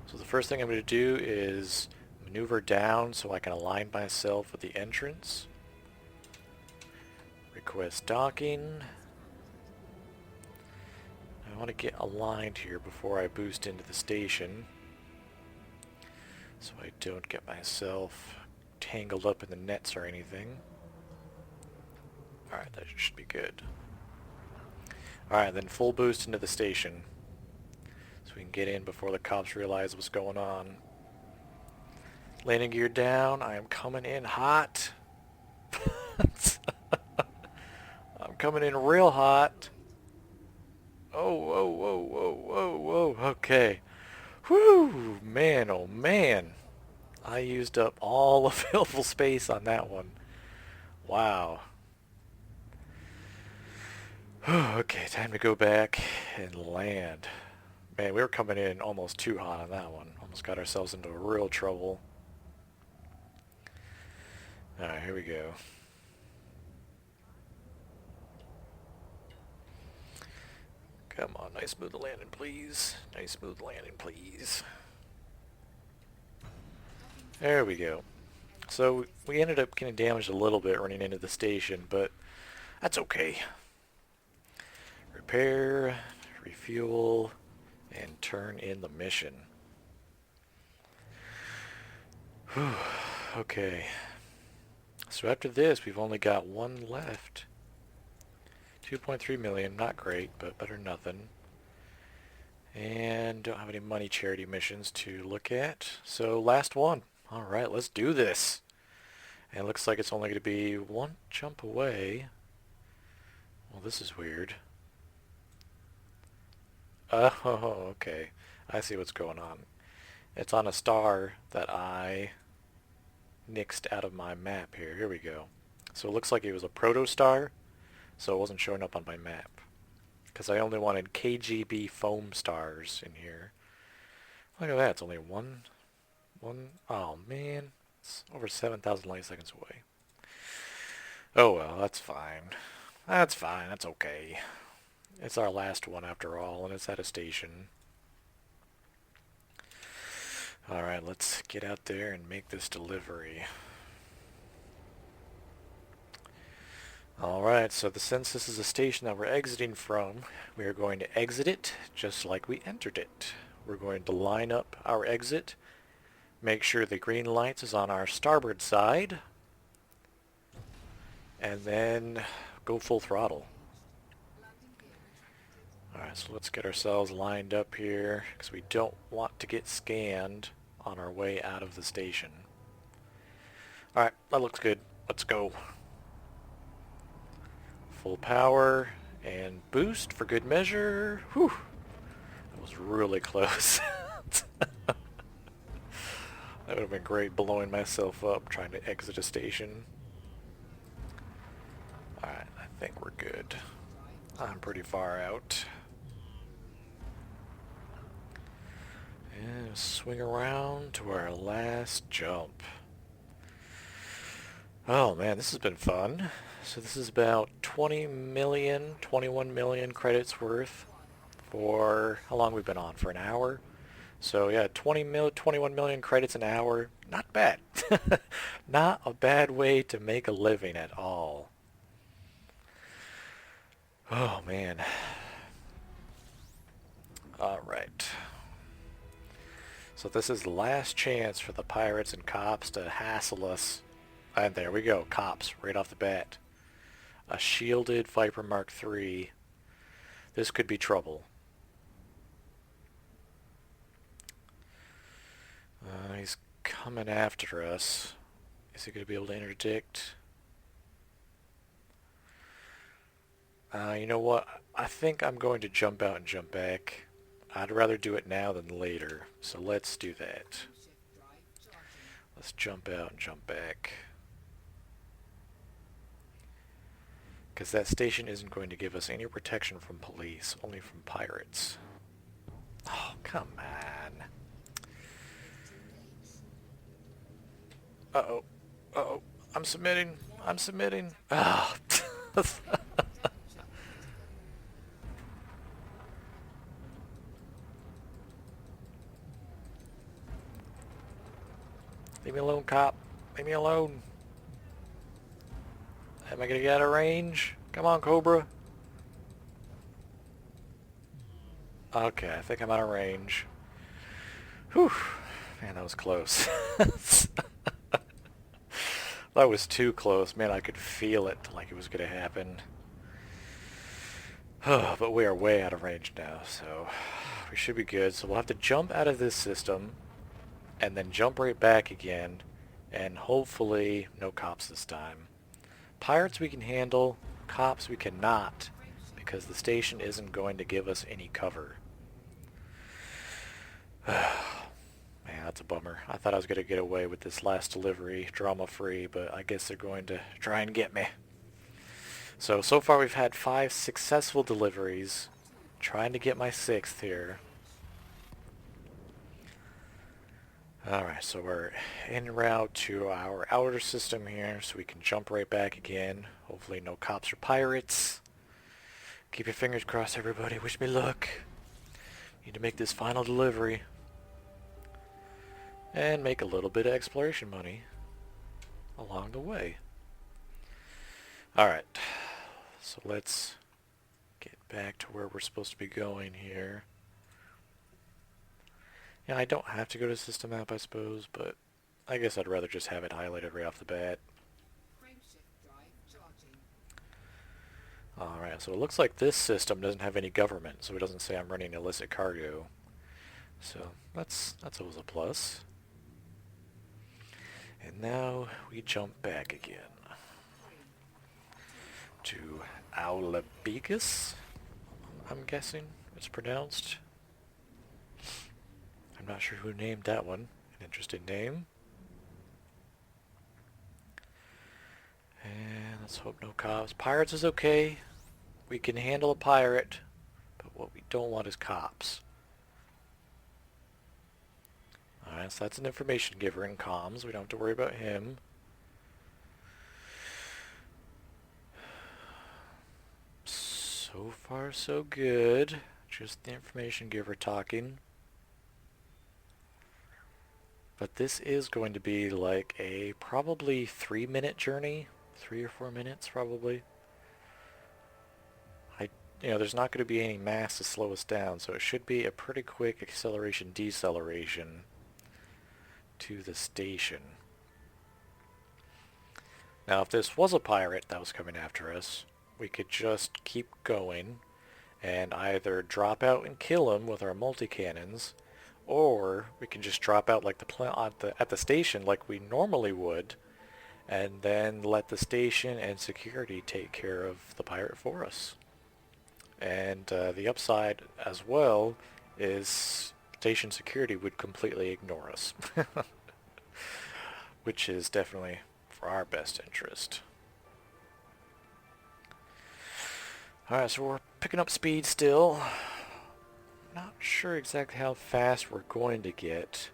So the first thing I'm going to do is maneuver down so I can align myself with the entrance. Request docking. I want to get aligned here before I boost into the station, so I don't get myself tangled up in the nets or anything. Alright, that should be good. Alright, then full boost into the station, so we can get in before the cops realize what's going on. Landing gear down, I am coming in hot. I'm coming in real hot. Oh, whoa, whoa, whoa, whoa, whoa, okay. Whew, man, oh man. I used up all available space on that one. Wow. Okay, time to go back and land. Man, we were coming in almost too hot on that one. Almost got ourselves into real trouble. Alright, here we go. Come on, nice smooth landing, please. Nice smooth landing, please. There we go. So we ended up getting damaged a little bit running into the station, but that's okay. Repair, refuel, and turn in the mission. Whew. Okay. So after this, we've only got one left. 2.3 million, not great, but better than nothing. And don't have any money charity missions to look at. So last one. Alright, let's do this. And it looks like it's only going to be one jump away. Well, this is weird. Oh, okay. I see what's going on. It's on a star that I nixed out of my map here. Here we go. So it looks like it was a protostar, so it wasn't showing up on my map. Because I only wanted KGB foam stars in here. Look at that, it's only one. Oh man, it's over 7,000 light seconds away. Oh well, that's fine. That's fine, that's okay. It's our last one after all, and it's at a station. Alright, let's get out there and make this delivery. Alright, so since this is a station that we're exiting from, we are going to exit it just like we entered it. We're going to line up our exit, make sure the green light is on our starboard side, and then go full throttle. Alright, so let's get ourselves lined up here, because we don't want to get scanned on our way out of the station. Alright, that looks good. Let's go. Full power and boost for good measure. Whew. That was really close. That would have been great blowing myself up trying to exit a station. Alright, I think we're good. I'm pretty far out. And swing around to our last jump. Oh man, this has been fun. So this is about 20 million, 21 million credits worth for how long we've been on? For an hour? So yeah, 21 million credits an hour. Not bad. Not a bad way to make a living at all. Oh man. Alright. So this is the last chance for the pirates and cops to hassle us. And there we go, cops, right off the bat. A shielded Viper Mark III. This could be trouble. He's coming after us. Is he going to be able to interdict? You know what? I think I'm going to jump out and jump back. I'd rather do it now than later, so let's do that. Let's jump out and jump back. Because that station isn't going to give us any protection from police, only from pirates. Oh, come on. Uh-oh. Uh-oh. I'm submitting. I'm submitting. Ah. Leave me alone, cop. Leave me alone. Am I gonna get out of range? Come on, Cobra. Okay, I think I'm out of range. Whew. Man, that was close. That was too close. Man, I could feel it like it was gonna happen. But we are way out of range now, so we should be good. So we'll have to jump out of this system and then jump right back again, and hopefully no cops this time. Pirates we can handle, cops we cannot, because the station isn't going to give us any cover. Man, that's a bummer. I thought I was going to get away with this last delivery drama-free, but I guess they're going to try and get me. So far we've had 5 successful deliveries, trying to get my 6th here. Alright, so we're en route to our outer system here, so we can jump right back again. Hopefully no cops or pirates. Keep your fingers crossed, everybody. Wish me luck. Need to make this final delivery. And make a little bit of exploration money along the way. Alright, so let's get back to where we're supposed to be going here. Yeah, I don't have to go to system map, I suppose, but I guess I'd rather just have it highlighted right off the bat. Alright, so it looks like this system doesn't have any government, so it doesn't say I'm running illicit cargo. So that's always a plus. And now we jump back again to Aulabegus, I'm guessing it's pronounced. I'm not sure who named that one. An interesting name. And let's hope no cops. Pirates is okay. We can handle a pirate, but what we don't want is cops. Alright, so that's an information giver in comms. We don't have to worry about him. So far, so good. Just the information giver talking. But this is going to be like a probably 3-minute journey. 3 or 4 minutes, probably. you know, there's not going to be any mass to slow us down, so it should be a pretty quick acceleration deceleration to the station. Now if this was a pirate that was coming after us, we could just keep going and either drop out and kill him with our multi-cannons, or we can just drop out like at the station like we normally would, and then let the station and security take care of the pirate for us. And the upside as well is station security would completely ignore us, which is definitely for our best interest. Alright, so we're picking up speed still. Not sure exactly how fast we're going to get.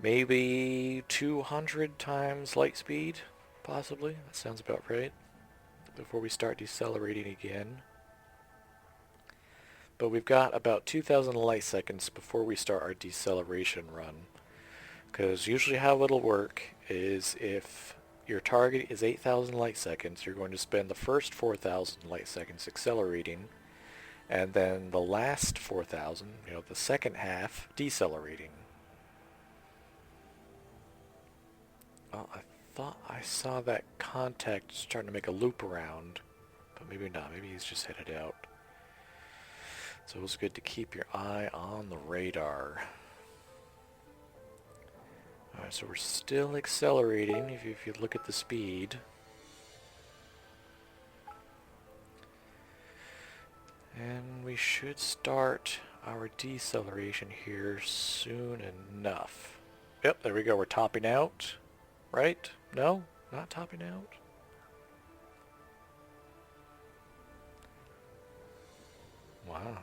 Maybe 200 times light speed, possibly. That sounds about right. Before we start decelerating again. But we've got about 2,000 light seconds before we start our deceleration run. Because usually how it'll work is if your target is 8,000 light seconds, you're going to spend the first 4,000 light seconds accelerating, and then the last 4,000, you know, the second half, decelerating. Well, I thought I saw that contact starting to make a loop around, but maybe not. Maybe he's just headed out. So it was good to keep your eye on the radar. Alright, so we're still accelerating if you look at the speed. And we should start our deceleration here soon enough. Yep, there we go. We're topping out. Right? No? Not topping out? Wow.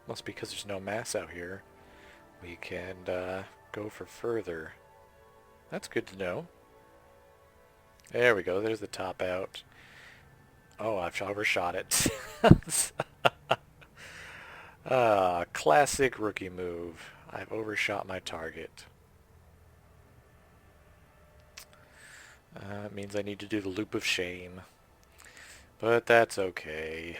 Must be because there's no mass out here. We can go for further. That's good to know. There we go. There's the top out. Oh, I've overshot it. Classic rookie move. I've overshot my target. It means I need to do the loop of shame. But that's okay.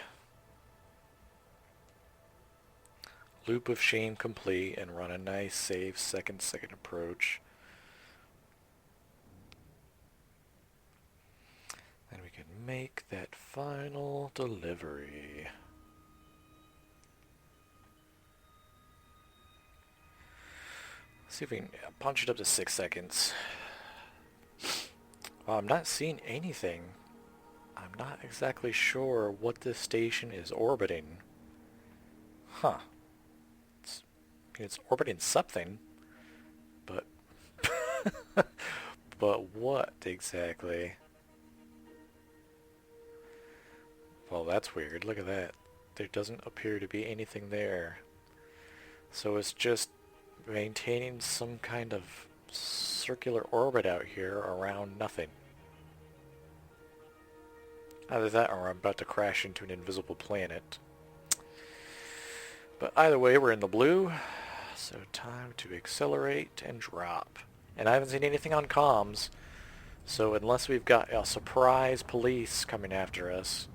Loop of shame complete, and run a nice safe second approach. And we can make that final delivery. Let's see if we can punch it up to 6 seconds. Well, I'm not seeing anything. I'm not exactly sure what this station is orbiting. Huh. It's orbiting something, but but what exactly? Well, that's weird. Look at that. There doesn't appear to be anything there. So it's just maintaining some kind of circular orbit out here around nothing. Either that or I'm about to crash into an invisible planet. But either way, we're in the blue, so time to accelerate and drop. And I haven't seen anything on comms, so unless we've got a surprise police coming after us,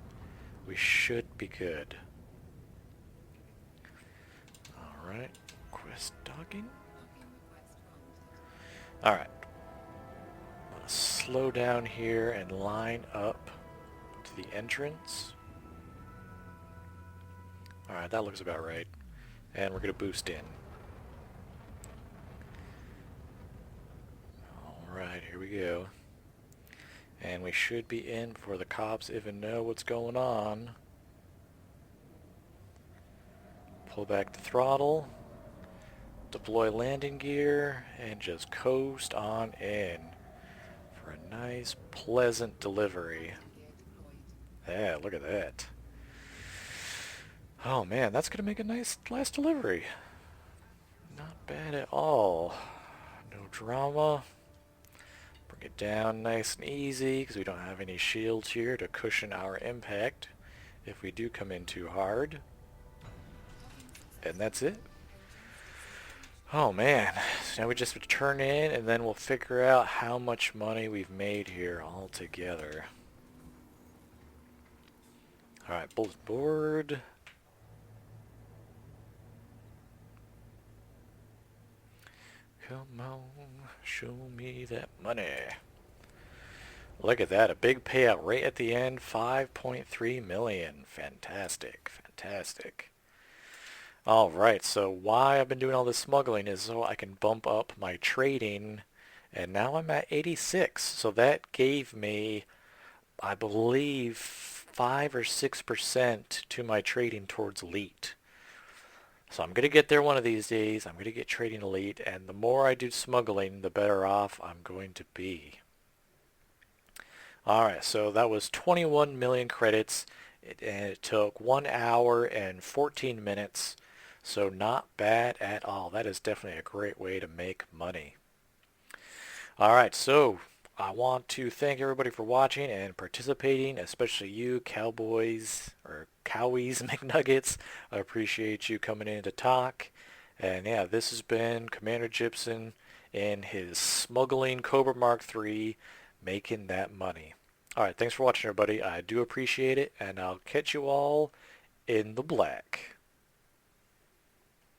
we should be good. Alright, quest docking. Alright. I'm going to slow down here and line up to the entrance. Alright, that looks about right. And we're going to boost in. Alright, here we go. And we should be in before the cops even know what's going on. Pull back the throttle. Deploy landing gear. And just coast on in for a nice, pleasant delivery. Yeah, look at that. Oh man, that's going to make a nice last delivery. Not bad at all. No drama. Bring it down nice and easy because we don't have any shields here to cushion our impact if we do come in too hard. And that's it. Oh man, so now we just turn in and then we'll figure out how much money we've made here all together. Alright, bulletin board. Come on, show me that money. Look at that, a big payout right at the end, 5.3 million. Fantastic, fantastic. Alright, so why I've been doing all this smuggling is so I can bump up my trading, and now I'm at 86. So that gave me, I believe, 5 or 6% to my trading towards elite. So I'm going to get there one of these days. I'm going to get trading elite, and the more I do smuggling, the better off I'm going to be. Alright, so that was 21 million credits, and it took 1 hour and 14 minutes, so not bad at all. That is definitely a great way to make money. Alright, so I want to thank everybody for watching and participating, especially you cowboys, or cowies, McNuggets. I appreciate you coming in to talk. And yeah, this has been Commander Gypsum in his smuggling Cobra Mark III, making that money. Alright, thanks for watching everybody. I do appreciate it, and I'll catch you all in the black.